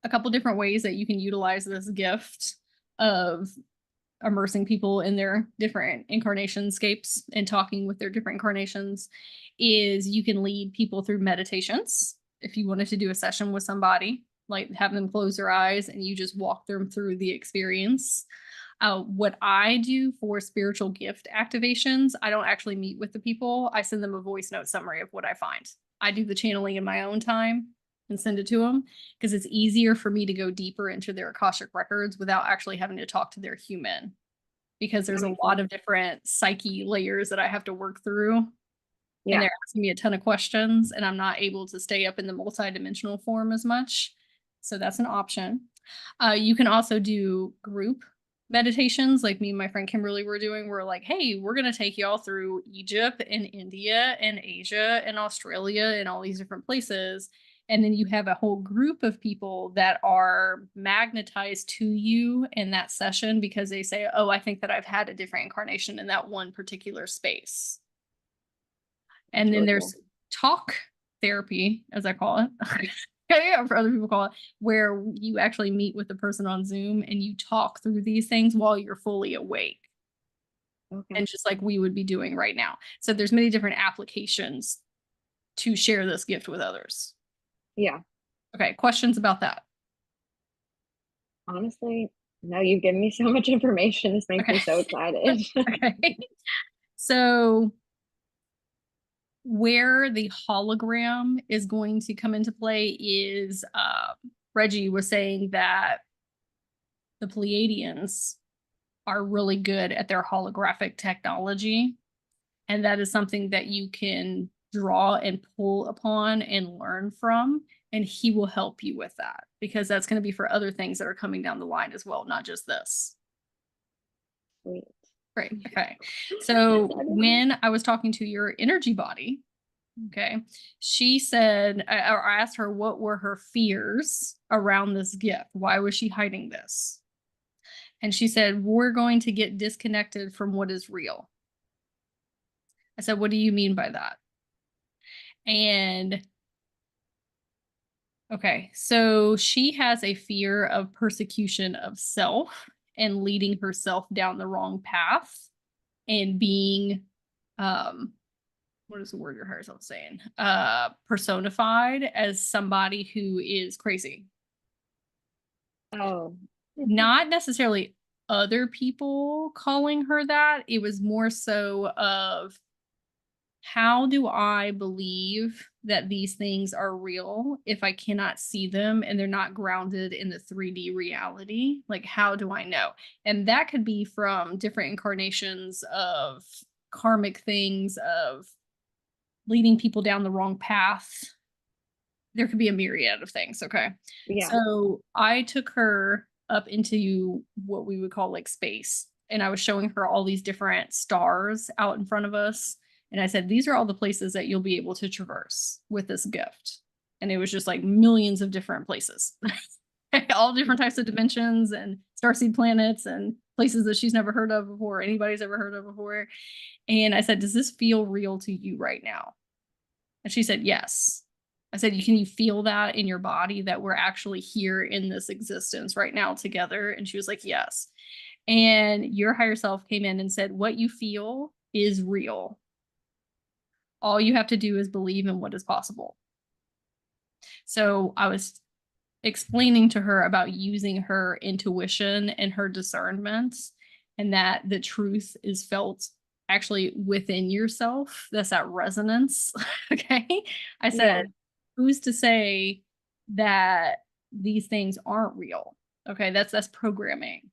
a couple different ways that you can utilize this gift of immersing people in their different incarnationscapes and talking with their different incarnations is you can lead people through meditations. If you wanted to do a session with somebody, like have them close their eyes and you just walk them through the experience. What I do for spiritual gift activations, I don't actually meet with the people. I send them a voice note summary of what I find. I do the channeling in my own time and send it to them, because it's easier for me to go deeper into their Akashic records without actually having to talk to their human, because there's a lot of different psyche layers that I have to work through. And they're asking me a ton of questions, and I'm not able to stay up in the multidimensional form as much. So that's an option. You can also do group meditations, like me and my friend Kimberly were doing. We're like, hey, we're going to take y'all through Egypt and India and Asia and Australia and all these different places. And then you have a whole group of people that are magnetized to you in that session, because they say, oh, I think that I've had a different incarnation in that one particular space. And then there's talk therapy, as I call it. Okay, or for other people call it, where you actually meet with the person on Zoom and you talk through these things while you're fully awake. And just like we would be doing right now. So there's many different applications to share this gift with others. Yeah. Okay, questions about that? Honestly, no, you've given me so much information. This makes me so excited. Okay. So where the hologram is going to come into play is Reggie was saying that the Pleiadians are really good at their holographic technology. And that is something that you can draw and pull upon and learn from. And he will help you with that, because that's going to be for other things that are coming down the line as well, not just this. Sweet. Great. Okay. So when I was talking to your energy body, okay, she said, or I asked her what were her fears around this gift? Why was she hiding this? And she said, we're going to get disconnected from what is real. I said, what do you mean by that? And okay, so she has a fear of persecution of self and leading herself down the wrong path and being what is the word your higher self saying? Personified as somebody who is crazy. Oh. Not necessarily other people calling her that. It was more so of, how do I believe that these things are real if I cannot see them and they're not grounded in the 3D reality? Like, how do I know? And that could be from different incarnations of karmic things, of leading people down the wrong path. There could be a myriad of things. Okay. Yeah. So I took her up into what we would call like space. And I was showing her all these different stars out in front of us. And I said, these are all the places that you'll be able to traverse with this gift. And it was just like millions of different places, all different types of dimensions and starseed planets and places that she's never heard of before, anybody's ever heard of before. And I said, does this feel real to you right now? And she said, yes. I said, can you feel that in your body, that we're actually here in this existence right now together? And she was like, yes. And your higher self came in and said, what you feel is real. All you have to do is believe in what is possible. So I was explaining to her about using her intuition and her discernment, and that the truth is felt actually within yourself. That's that resonance. Okay. I said, Yeah. who's to say that these things aren't real? Okay. That's programming,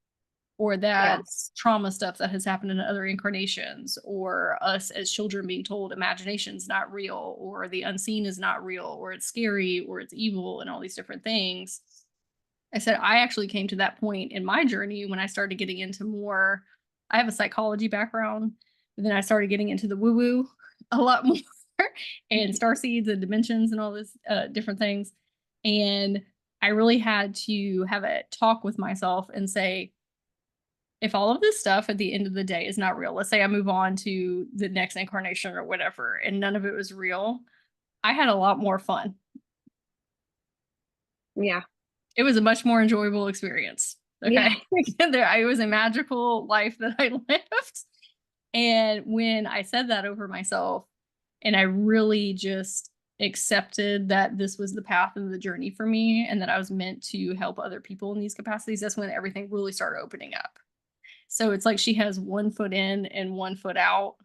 or that's trauma stuff that has happened in other incarnations, or us as children being told imagination's not real, or the unseen is not real, or it's scary, or it's evil, and all these different things. I said, I actually came to that point in my journey when I started getting into more, I have a psychology background, but then I started getting into the woo-woo a lot more, and star seeds and dimensions and all this different things. And I really had to have a talk with myself and say, if all of this stuff at the end of the day is not real, let's say I move on to the next incarnation or whatever, and none of it was real, I had a lot more fun. Yeah. It was a much more enjoyable experience. Okay. Yeah. It was a magical life that I lived. And when I said that over myself, and I really just accepted that this was the path and the journey for me, and that I was meant to help other people in these capacities, that's when everything really started opening up. So it's like she has one foot in and one foot out,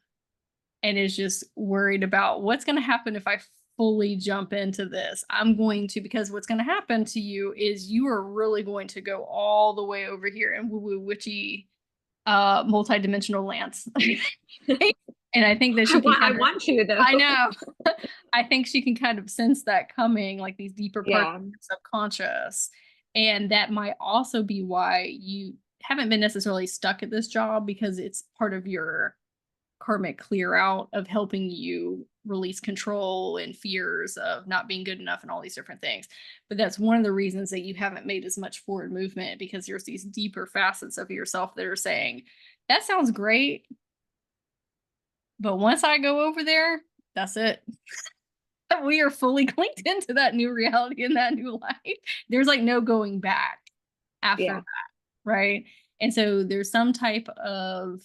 and is just worried about what's going to happen if I fully jump into this. I'm going to, because what's going to happen to you is you are really going to go all the way over here in woo-woo witchy multidimensional lands. And I think that she can I want to, though. I know. I think she can kind of sense that coming, like these deeper parts of your subconscious. And that might also be why you haven't been necessarily stuck at this job, because it's part of your karmic clear out of helping you release control and fears of not being good enough and all these different things. But that's one of the reasons that you haven't made as much forward movement, because there's these deeper facets of yourself that are saying, that sounds great, but once I go over there, that's it. We are fully clinked into that new reality and that new life. There's like no going back after that, right? And so there's some type of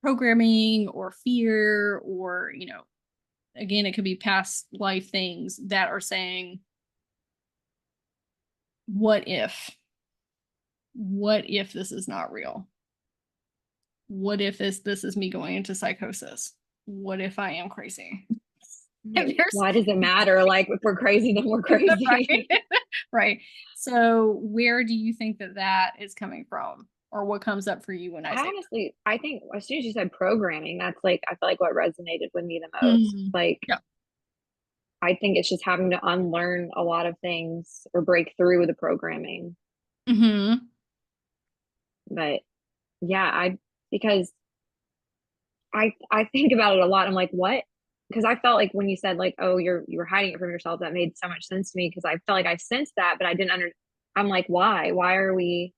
programming or fear, or, again, it could be past life things that are saying, what if this is not real? What if this is me going into psychosis? What if I am crazy? Why does it matter? Like, if we're crazy, then we're crazy. Right? Right. So where do you think that is coming from? Or what comes up for you when I say Honestly, I think as soon as you said programming, that's like, I feel like what resonated with me the that? most. Like, Yeah. I think it's just having to unlearn a lot of things or break through the programming. Mm-hmm. But yeah, because I think about it a lot. I'm like, what? Because I felt like when you said like, oh, you were hiding it from yourself, that made so much sense to me, because I felt like I sensed that, but I didn't I'm like, why? Why are we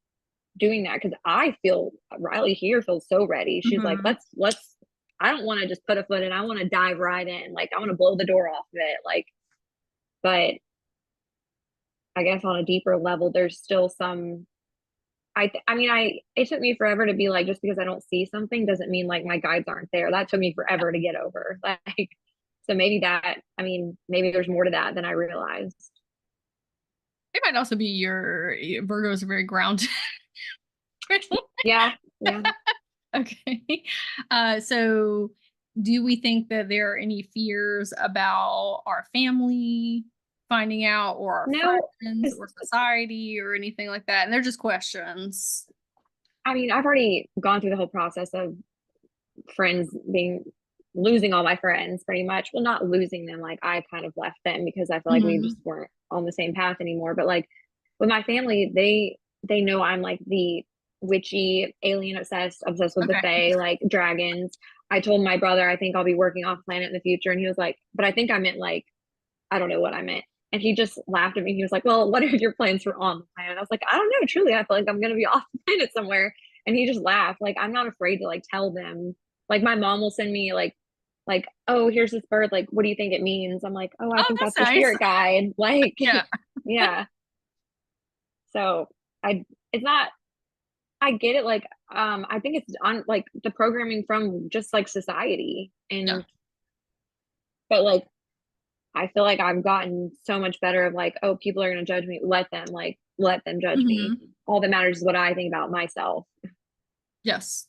doing that? Because I feel Reilli here feels so ready. She's like, Mm-hmm. let's I don't want to just put a foot in. I want to dive right in. Like, I want to blow the door off of it. Like, but I guess on a deeper level, there's still some. I mean, it took me forever to be like, just because I don't see something doesn't mean like my guides aren't there. That took me forever to get over. Like, So maybe that, I mean, maybe there's more to that than I realized. It might also be your Virgos are very grounded. Yeah, yeah. Okay. So do we think that there are any fears about our family finding out, or our No, friends, 'cause, or society, or anything like that? And they're just questions. I mean, I've already gone through the whole process of friends being losing all my friends pretty much. Well, not losing them, like I kind of left them because I feel like we Mm-hmm. just weren't on the same path anymore. But like with my family, they know I'm like the witchy, alien obsessed with the Okay. fae, like dragons. I told my brother I think I'll be working off planet in the future, and he was like, "But I think I meant like I don't know what I meant." And he just laughed at me. He was like, "Well, what are your plans for on the planet?" I was like, "I don't know. Truly, I feel like I'm gonna be off the planet somewhere." And he just laughed. Like I'm not afraid to like tell them. Like my mom will send me like, "Oh, here's this bird. Like, what do you think it means?" I'm like, "Oh, I Oh, think that's that's your nice. spirit guide." Like, Yeah. yeah. So I it's not I get it. Like, I think it's on like the programming from just like society. Yeah. And but like I feel like I've gotten so much better of like, oh, people are gonna judge me. Let them judge me. Hmm. All that matters is what I think about myself. Yes.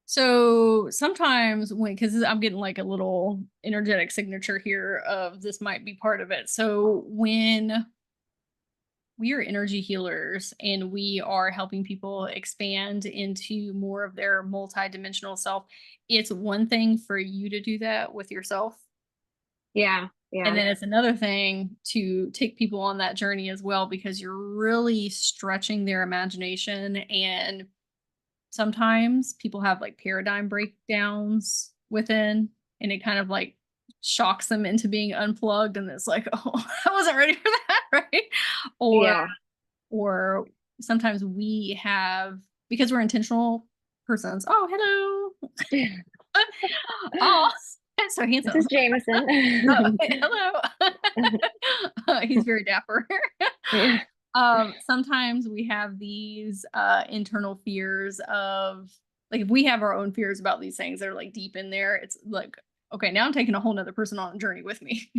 So sometimes because I'm getting like a little energetic signature here of this might be part of it. So when we are energy healers and we are helping people expand into more of their multidimensional self, it's one thing for you to do that with yourself. Yeah, And yeah, then it's another thing to take people on that journey as well, because you're really stretching their imagination. And sometimes people have like paradigm breakdowns within, and it kind of like shocks them into being unplugged. And it's like, oh, I wasn't ready for that, right? Or yeah. or sometimes we have, because we're intentional persons. Oh, hello. Oh, that's so This handsome. is Oh, Jameson. hello. He's very dapper. Yeah, Sometimes we have these internal fears of, like, if we have our own fears about these things that are like deep in there, it's like, okay, now I'm taking a whole nother person on a journey with me.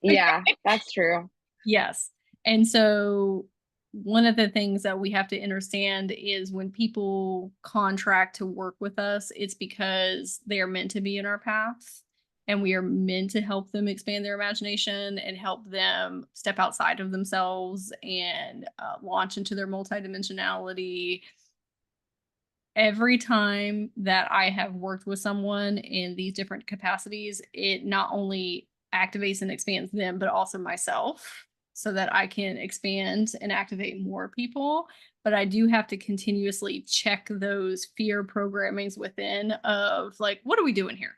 yeah, that's true. Yes. And so one of the things that we have to understand is when people contract to work with us, it's because they are meant to be in our path, and we are meant to help them expand their imagination and help them step outside of themselves and launch into their multidimensionality. Every time that I have worked with someone in these different capacities, it not only activates and expands them, but also myself, so that I can expand and activate more people. But I do have to continuously check those fear programmings within of like, what are we doing here?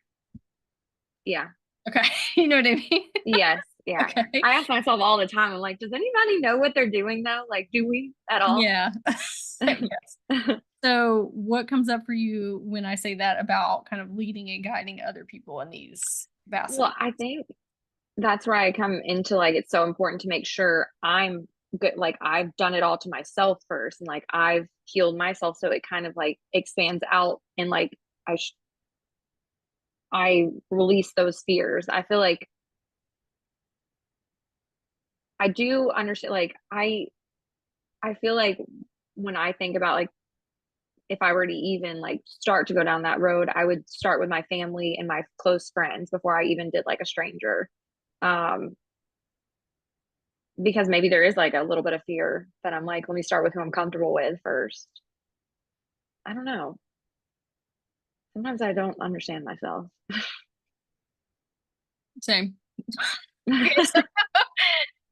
Yeah, Okay. You know what I mean? yes, yeah. Okay. I ask myself all the time, I'm like, does anybody know what they're doing though? Like, do we at all? Yeah. Yes. So, what comes up for you when I say that about kind of leading and guiding other people in these Well, capacities? I think that's where I come into like it's so important to make sure I'm good. Like I've done it all to myself first, and like I've healed myself, so it kind of like expands out, and like I release those fears. I feel like I do understand. Like I feel like when I think about like if I were to even like start to go down that road, I would start with my family and my close friends before I even did like a stranger. Um, because maybe there is like a little bit of fear that I'm like, let me start with who I'm comfortable with first. I don't know. Sometimes I don't understand myself. Same. Okay,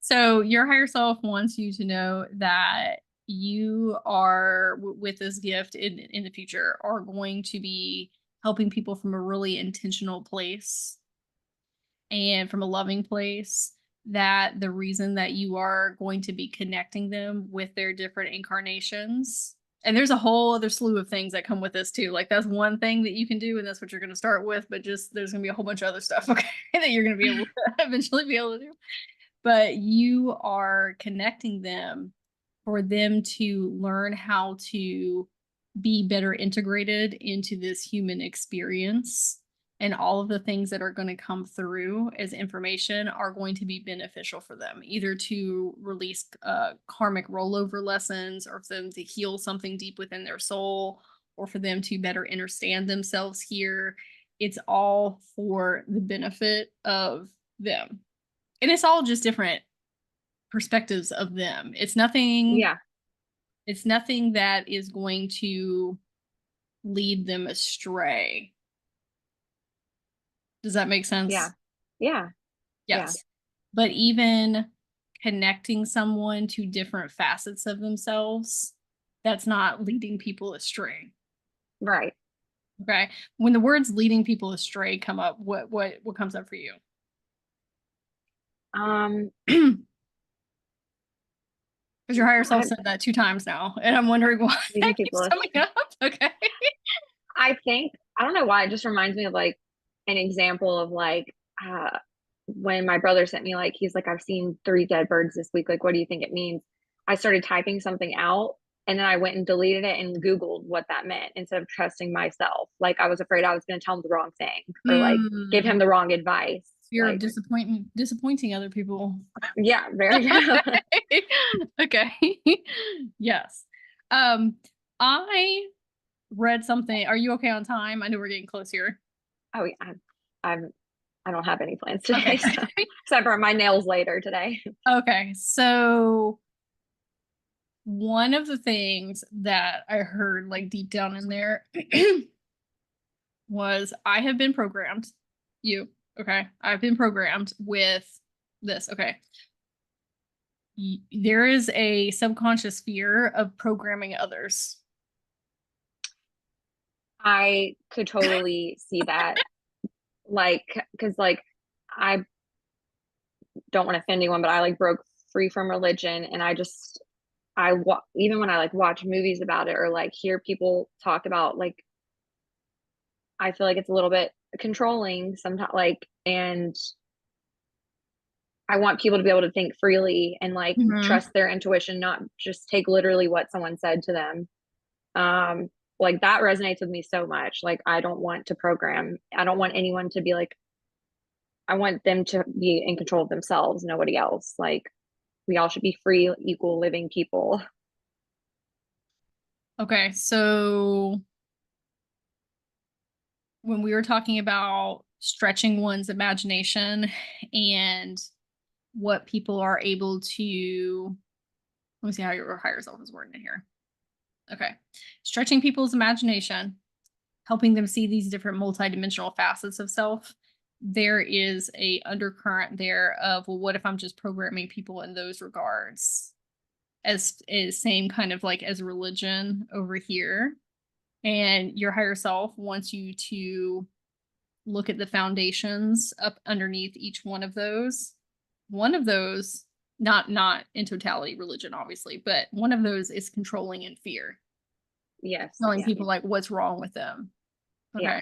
so your higher self wants you to know that you are, with this gift in the future, are going to be helping people from a really intentional place and from a loving place. That the reason that you are going to be connecting them with their different incarnations. And there's a whole other slew of things that come with this too. Like, that's one thing that you can do, and that's what you're going to start with. But just there's going to be a whole bunch of other stuff, okay, that you're going to be able to eventually be able to do. But you are connecting them for them to learn how to be better integrated into this human experience, and all of the things that are going to come through as information are going to be beneficial for them, either to release karmic rollover lessons, or for them to heal something deep within their soul, or for them to better understand themselves here. It's all for the benefit of them. And it's all just different perspectives of them. It's nothing that is going to lead them astray. Does that make sense? Yeah. Yes. But even connecting someone to different facets of themselves, that's not leading people astray. Right. Okay. When the words leading people astray come up, what comes up for you? Because your higher self said that 2 times now, and I'm wondering why that keeps coming up. Okay. I don't know why, it just reminds me of like an example of like when my brother sent me, like, he's like, I've seen 3 dead birds this week. Like, what do you think it means? I started typing something out, and then I went and deleted it and Googled what that meant instead of trusting myself. Like, I was afraid I was going to tell him the wrong thing or like give him the wrong advice. Fear like, of disappointing other people. Yeah, very good. Okay. Yes. I read something. Are you okay on time? I know we're getting close here. Oh yeah, I don't have any plans today, okay. So, except for my nails later today. Okay, so one of the things that I heard like deep down in there was I have been programmed. Okay, I've been programmed with this. Okay, there is a subconscious fear of programming others. I could totally see that. Like, because like I don't want to offend anyone, but I like broke free from religion, and even when I like watch movies about it or like hear people talk about, like, I feel like it's a little bit controlling sometimes, like, and I want people to be able to think freely and like trust their intuition, not just take literally what someone said to them. Like that resonates with me so much. Like, I don't want to program. I don't want anyone to be like, I want them to be in control of themselves, nobody else. Like, we all should be free, equal living people. Okay, so when we were talking about stretching one's imagination and what people are able to, let me see how your higher self is wording it here. Okay, stretching people's imagination, helping them see these different multidimensional facets of self. There is a undercurrent there of, well, what if I'm just programming people in those regards? As is same kind of like as religion over here. And your higher self wants you to look at the foundations up underneath each one of those. One of those, not in totality religion, obviously, but one of those is controlling and fear. Yes. Telling people like what's wrong with them. Okay. Yeah.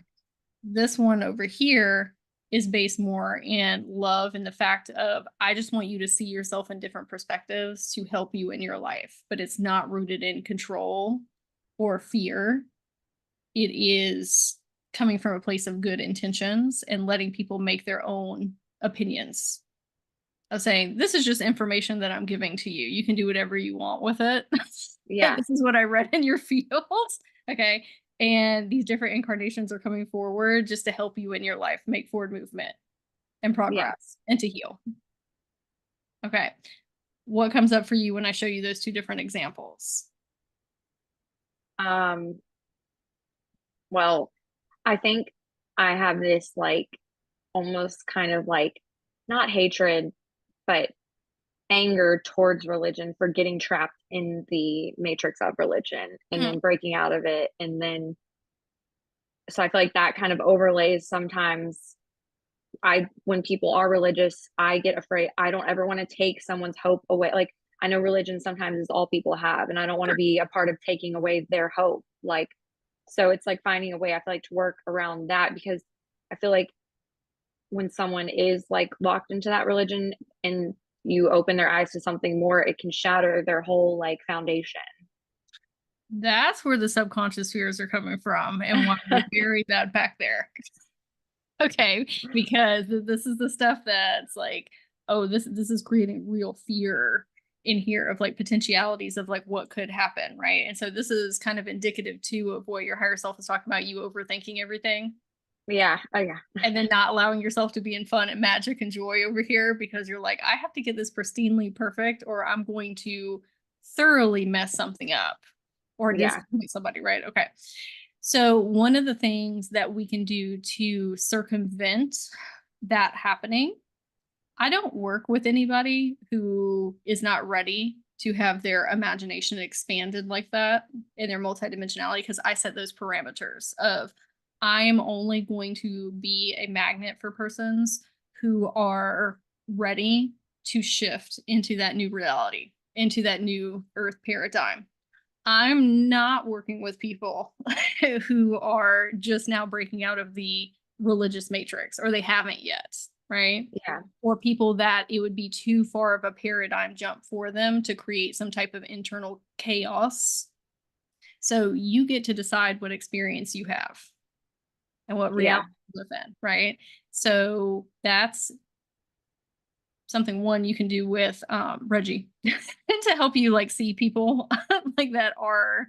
This one over here is based more in love and the fact of, I just want you to see yourself in different perspectives to help you in your life, but it's not rooted in control or fear. It is coming from a place of good intentions and letting people make their own opinions of saying, this is just information that I'm giving to you. You can do whatever you want with it. Yeah. This is what I read in your fields. Okay. And these different incarnations are coming forward just to help you in your life make forward movement and progress and to heal. Okay. What comes up for you when I show you those 2 different examples? Well, I think I have this like almost kind of like not hatred, but anger towards religion for getting trapped in the matrix of religion and then breaking out of it. And then, so I feel like that kind of overlays sometimes. When people are religious, I get afraid. I don't ever want to take someone's hope away. Like, I know religion sometimes is all people have, and I don't want to be a part of taking away their hope. Like, so it's like finding a way, I feel like, to work around that, because I feel like when someone is like locked into that religion and you open their eyes to something more, it can shatter their whole like foundation. That's where the subconscious fears are coming from and why we bury that back there. Okay, because this is the stuff that's like, oh, this is creating real fear in here of like potentialities of like what could happen, right? And so this is kind of indicative too of what your higher self is talking about, you overthinking everything Yeah. Oh yeah. and then not allowing yourself to be in fun and magic and joy over here because you're like, I have to get this pristinely perfect or I'm going to thoroughly mess something up or Yeah. disappoint somebody, right? Okay. So one of the things that we can do to circumvent that happening, I don't work with anybody who is not ready to have their imagination expanded like that in their multidimensionality because I set those parameters of I am only going to be a magnet for persons who are ready to shift into that new reality, into that new earth paradigm. I'm not working with people who are just now breaking out of the religious matrix or they haven't yet, right? Yeah. Or people that it would be too far of a paradigm jump for them to create some type of internal chaos. So you get to decide what experience you have and what Yeah. reality you live in, right? So that's something one you can do with Reggie to help you like see people like that are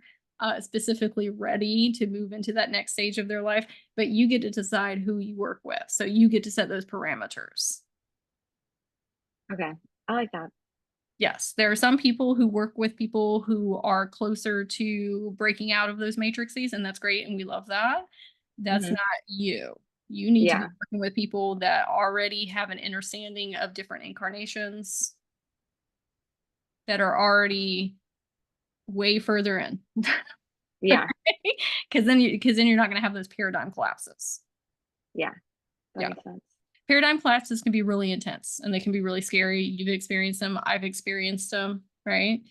specifically ready to move into that next stage of their life, but you get to decide who you work with. So you get to set those parameters. Okay. I like that. Yes, there are some people who work with people who are closer to breaking out of those matrices, and that's great, and we love that. That's Hmm. not you. You need to be Yeah. working with people that already have an understanding of different incarnations that are already way further in. Yeah. Because then you're not going to have those paradigm collapses. Yeah. That Yeah. makes sense. Paradigm collapses can be really intense and they can be really scary. You've experienced them, I've experienced them, right?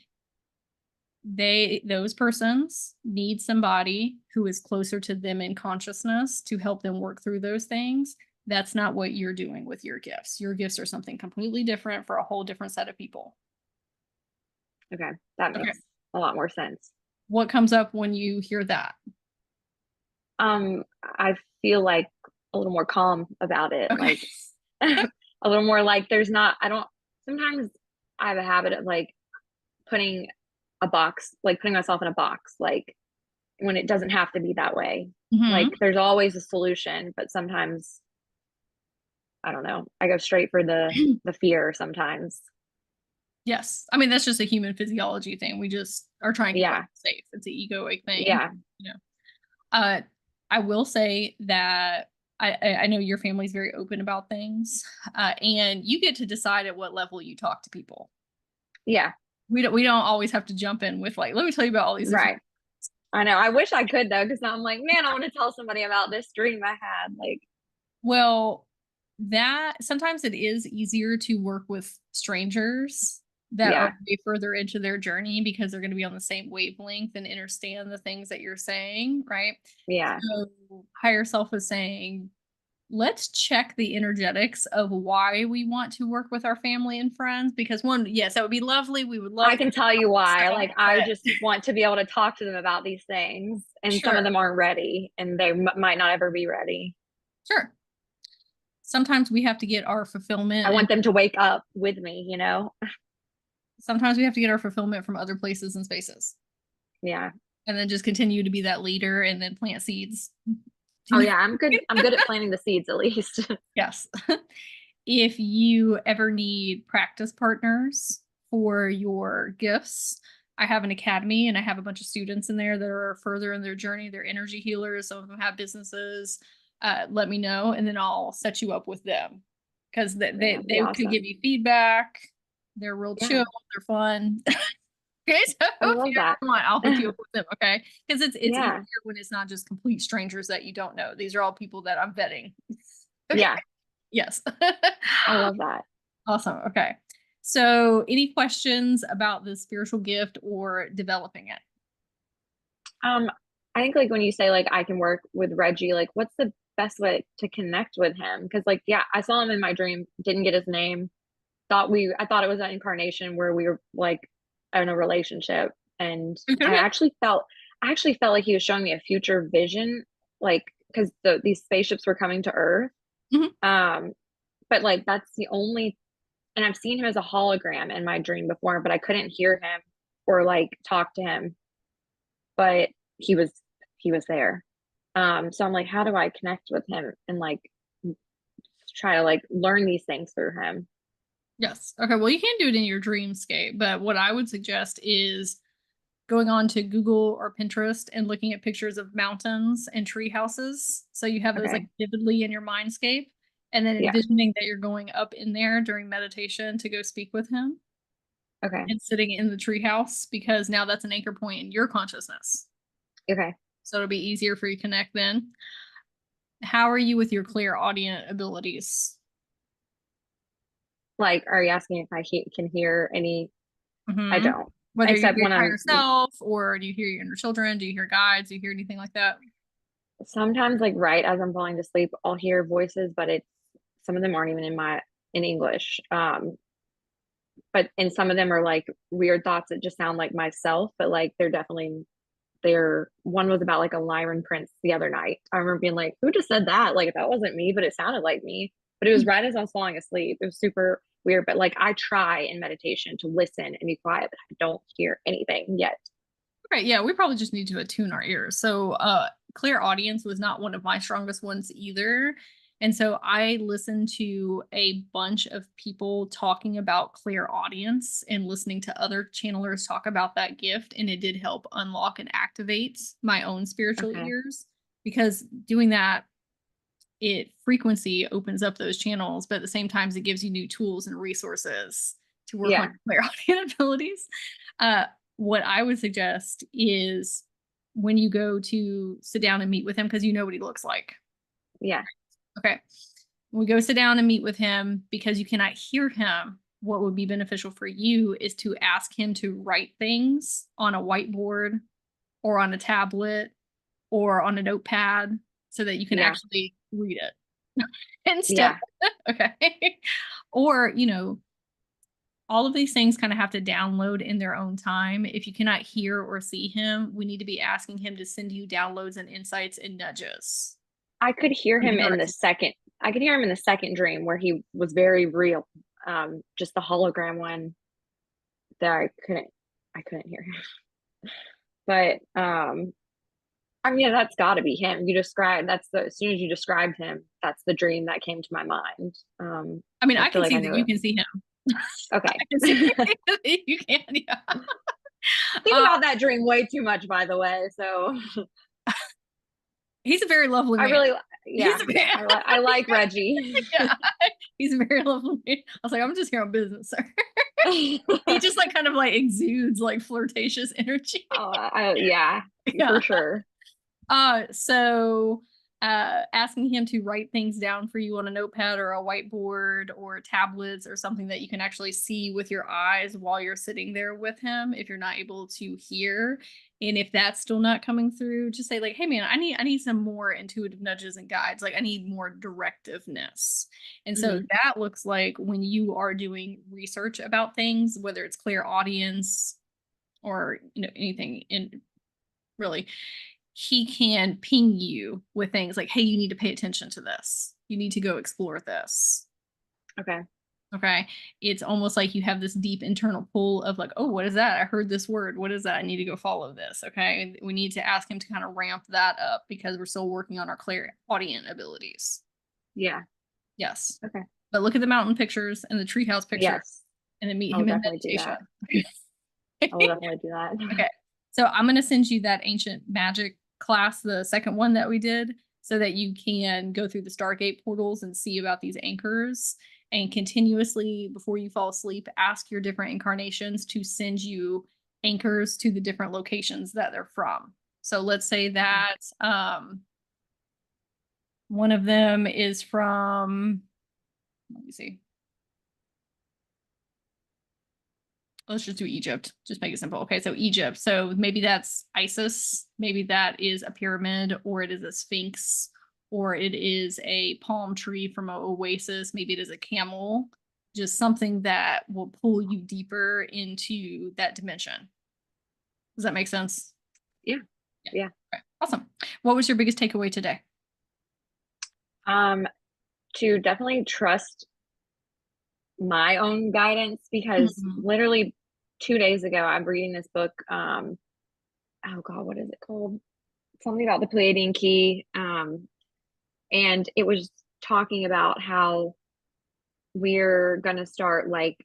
Those persons need somebody who is closer to them in consciousness to help them work through those things. That's not what you're doing with your gifts. Your gifts are something completely different for a whole different set of people. Okay. That Okay. makes a lot more sense. What comes up when you hear that? I feel like a little more calm about it. Okay. Like a little more like there's not, I don't, sometimes I have a habit of like putting a box, like putting myself in a box, like when it doesn't have to be that way. Mhm. Like there's always a solution, but sometimes I don't know. I go straight for the fear sometimes. Yes. I mean, that's just a human physiology thing. We just are trying to keep Yeah. ourselves safe. It's an egoic thing. Yeah. You know. Uh, I will say that I know your family's very open about things, and you get to decide at what level you talk to people. Yeah. We don't always have to jump in with like, let me tell you about all these different. Right. I know. I wish I could though, because I'm like, man, I want to tell somebody about this dream I had. Like, Well, that sometimes it is easier to work with strangers that are yeah. way further into their journey because they're going to be on the same wavelength and understand the things that you're saying, right? Yeah. So higher self is saying, let's check the energetics of why we want to work with our family and friends. Because one, yes, that would be lovely. We would I love can to tell you why. stuff, Like, I but just want to be able to talk to them about these things, and some of sure, them aren't ready, and they might not ever be ready. sure. Sometimes we have to get our I fulfillment and want them to wake up with me, you know? sometimes we have to get our fulfillment from other places and spaces. Yeah. And then just continue to be that leader and then plant seeds. Oh yeah, I'm good. I'm good at planting the seeds at least. Yes. If you ever need practice partners for your gifts, I have an academy and I have a bunch of students in there that are further in their journey. They're energy healers. Some of them have businesses. Let me know and then I'll set you up with them because Yeah, that'd be they could give awesome. you feedback. They're real Yeah, chill. They're fun. Okay, so I if love you that. ever want, I'll hook you up with them. Okay, because it's easier Yeah, when it's not just complete strangers that you don't know. These are all people that I'm vetting. Okay. yeah, Yes. I love that. Awesome. Okay. So, any questions about the spiritual gift or developing it? Um, I think like when you say like I can work with Reggie, like what's the best way to connect with him? Because like yeah, I saw him in my dream, didn't get his name. I thought it was an incarnation where we were like in a relationship, and Okay. I actually felt like he was showing me a future vision, like because these spaceships were coming to Earth. Um, but like that's the only, and I've seen him as a hologram in my dream before, but I couldn't hear him or like talk to him, but he was there. So I'm like, how do I connect with him and like try to like learn these things through him? Yes. Okay. Well, you can do it in your dreamscape, but what I would suggest is going on to Google or Pinterest and looking at pictures of mountains and tree houses. So you have those like Okay. vividly in your mindscape, and then Yeah. envisioning that you're going up in there during meditation to go speak with him Okay. and sitting in the tree house, because now that's an anchor point in your consciousness. Okay. So it'll be easier for you to connect then. How are you with your clairaudient abilities? Like, are you asking if I can hear any? I Mm-hmm. don't, Whether you except hear when it by I'm yourself, or do you hear your inner children? Do you hear guides? Do you hear anything like that? sometimes like right as I'm falling to sleep, I'll hear voices, but it's some of them aren't even in English. But and some of them are like weird thoughts that just sound like myself, but like they're one was about like a Lyran prince the other night. I remember being like, who just said that? Like that wasn't me, but it sounded like me. But it was right as I was falling asleep. It was super weird. But like I try in meditation to listen and be quiet, but I don't hear anything yet. Right, yeah, we probably just need to attune our ears. So, clear audience was not one of my strongest ones either. And so I listened to a bunch of people talking about clear audience and listening to other channelers talk about that gift. And it did help unlock and activate my own spiritual Okay. ears, because doing that, it frequency opens up those channels, but at the same time, it gives you new tools and resources to work on Yeah. your clairaudient abilities. Uh, what I would suggest is when you go to sit down and meet with him, because you know what he looks like. Yeah. Okay. When we go sit down and meet with him, because you cannot hear him, what would be beneficial for you is to ask him to write things on a whiteboard or on a tablet or on a notepad so that you can Yeah. actually read it instead. Yeah. Okay. Or, all of these things kind of have to download in their own time. If you cannot hear or see him, we need to be asking him to send you downloads and insights and nudges. I could hear him in the second. I could hear him in the second dream where he was very real. Just the hologram one that I couldn't hear him. But I mean, that's got to be him. You described as soon as you described him, that's the dream that came to my mind. I mean, I I feel can like see I that know you it. can see him. Okay. I can see you can, yeah. Think about that dream way too much, by the way. So He's a very lovely I man. really, He's yeah, a very, I like Reggie. yeah, he's a very lovely man. I was like, I'm just here on business, sir. He just like kind of like exudes like flirtatious energy. Yeah, Yeah. for sure. So asking him to write things down for you on a notepad or a whiteboard or tablets or something that you can actually see with your eyes while you're sitting there with him if you're not able to hear. And if that's still not coming through, just say like, hey man, I need some more intuitive nudges and guides. Like I need more directiveness. And so Mhm. that looks like when you are doing research about things, whether it's clear audience or anything in really, he can ping you with things like, hey, you need to pay attention to this. You need to go explore this. Okay. Okay. It's almost like you have this deep internal pull of like, oh, what is that? I heard this word. What is that? I need to go follow this. Okay. And we need to ask him to kind of ramp that up because we're still working on our clairaudient abilities. Yeah. Yes. Okay. But look at the mountain pictures and the treehouse picture Yes. and then meet I'll him in definitely do meditation. that. I will definitely do that. Okay. So I'm going to send you that ancient magic class, the second one that we did, so that you can go through the Stargate portals and see about these anchors and continuously, before you fall asleep, ask your different incarnations to send you anchors to the different locations that they're from. So let's say that one of them is from, let me see. Let's just do Egypt. Just make it simple. Okay, so Egypt. So maybe that's Isis. Maybe that is a pyramid, or it is a sphinx, or it is a palm tree from an oasis. Maybe it is a camel. Just something that will pull you deeper into that dimension. Does that make sense? Yeah. Yeah. Okay, awesome. What was your biggest takeaway today? Um, to definitely trust my own guidance, because Mhm. literally 2 days ago, I'm reading this book. Oh God, what is it called? Something about the Pleiadian key. And it was talking about how we're going to start like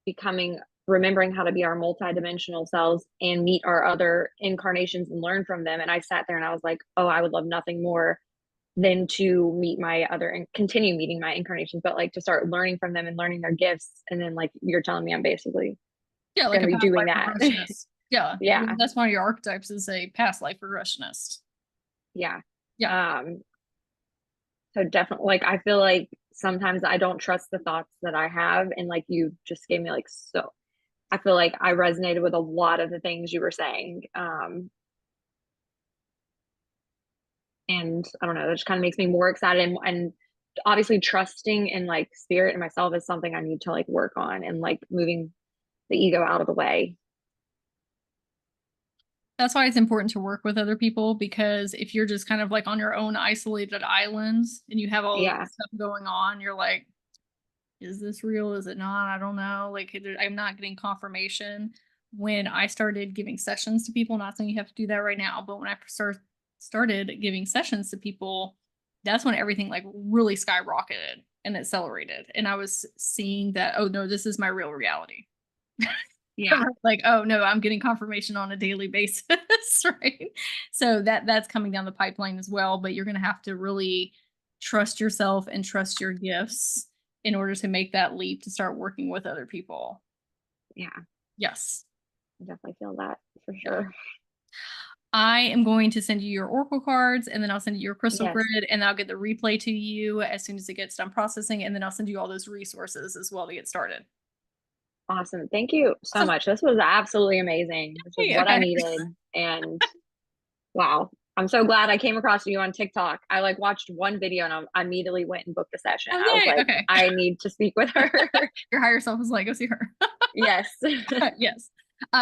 becoming, remembering how to be our multidimensional selves and meet our other incarnations and learn from them. And I sat there and I was like, oh, I would love nothing more than to meet my other and continue meeting my incarnations, but like to start learning from them and learning their gifts. And then like you're telling me I'm basically Yeah, like going a to be past doing life that. regressionist. Yeah, Yeah. that's one of your archetypes is a past life regressionist. Yeah. Yeah. So definitely, like, I feel like sometimes I don't trust the thoughts that I have. And like you just gave me like, so I feel like I resonated with a lot of the things you were saying. And I don't know, that just kind of makes me more excited, and obviously trusting in like spirit and myself is something I need to like work on, and like moving the ego out of the way. That's why it's important to work with other people, because if you're just kind of like on your own isolated islands and you have all of Yeah. this stuff going on, you're like, is this real? Is it not? I don't know. Like, I'm not getting confirmation. When I started giving sessions to people, not saying you have to do that right now, but when I started giving sessions to people, that's when everything like really skyrocketed and accelerated. And I was seeing that, oh no, this is my real reality. Yeah. Like, oh no, I'm getting confirmation on a daily basis, right? So that's coming down the pipeline as well, but you're going to have to really trust yourself and trust your gifts in order to make that leap to start working with other people. Yeah. Yes. I definitely feel that for Yeah. sure. I am going to send you your oracle cards, and then I'll send you your crystal Yes. grid, and I'll get the replay to you as soon as it gets done processing, and then I'll send you all those resources as well to get started. Awesome. Thank you so Awesome. much. This was absolutely amazing. This was Hey, what I okay. needed. And wow, I'm so glad I came across you on TikTok. I like watched one video and I immediately went and booked a session. Oh, I was yay. like, Okay. I need to speak with her. Your higher self is like, go see her. Yes. Yes.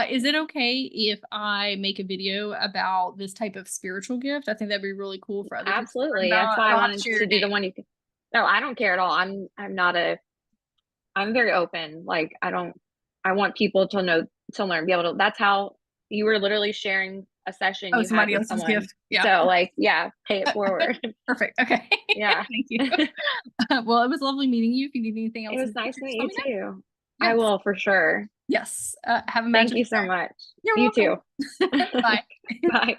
Is it okay if I make a video about this type of spiritual gift? I think that'd be really cool for other people to learn Absolutely. That's about. why I I don't have to wanted share to your do name. the one you can. No, I don't care at all. I'm not a I'm very open. Like I want people to know, to learn, be able to, that's how you were literally sharing a session Oh, you had somebody with else's someone. gift. Yeah. So like, yeah, pay it forward. Perfect. Okay. Yeah. Thank you. Well, it was lovely meeting you. If you need anything It else in was the nice future, just let meeting me you know. too. I Yes. will for sure. Yes. Have a Thank magical you so day. much. You're You too. welcome. Bye. Bye.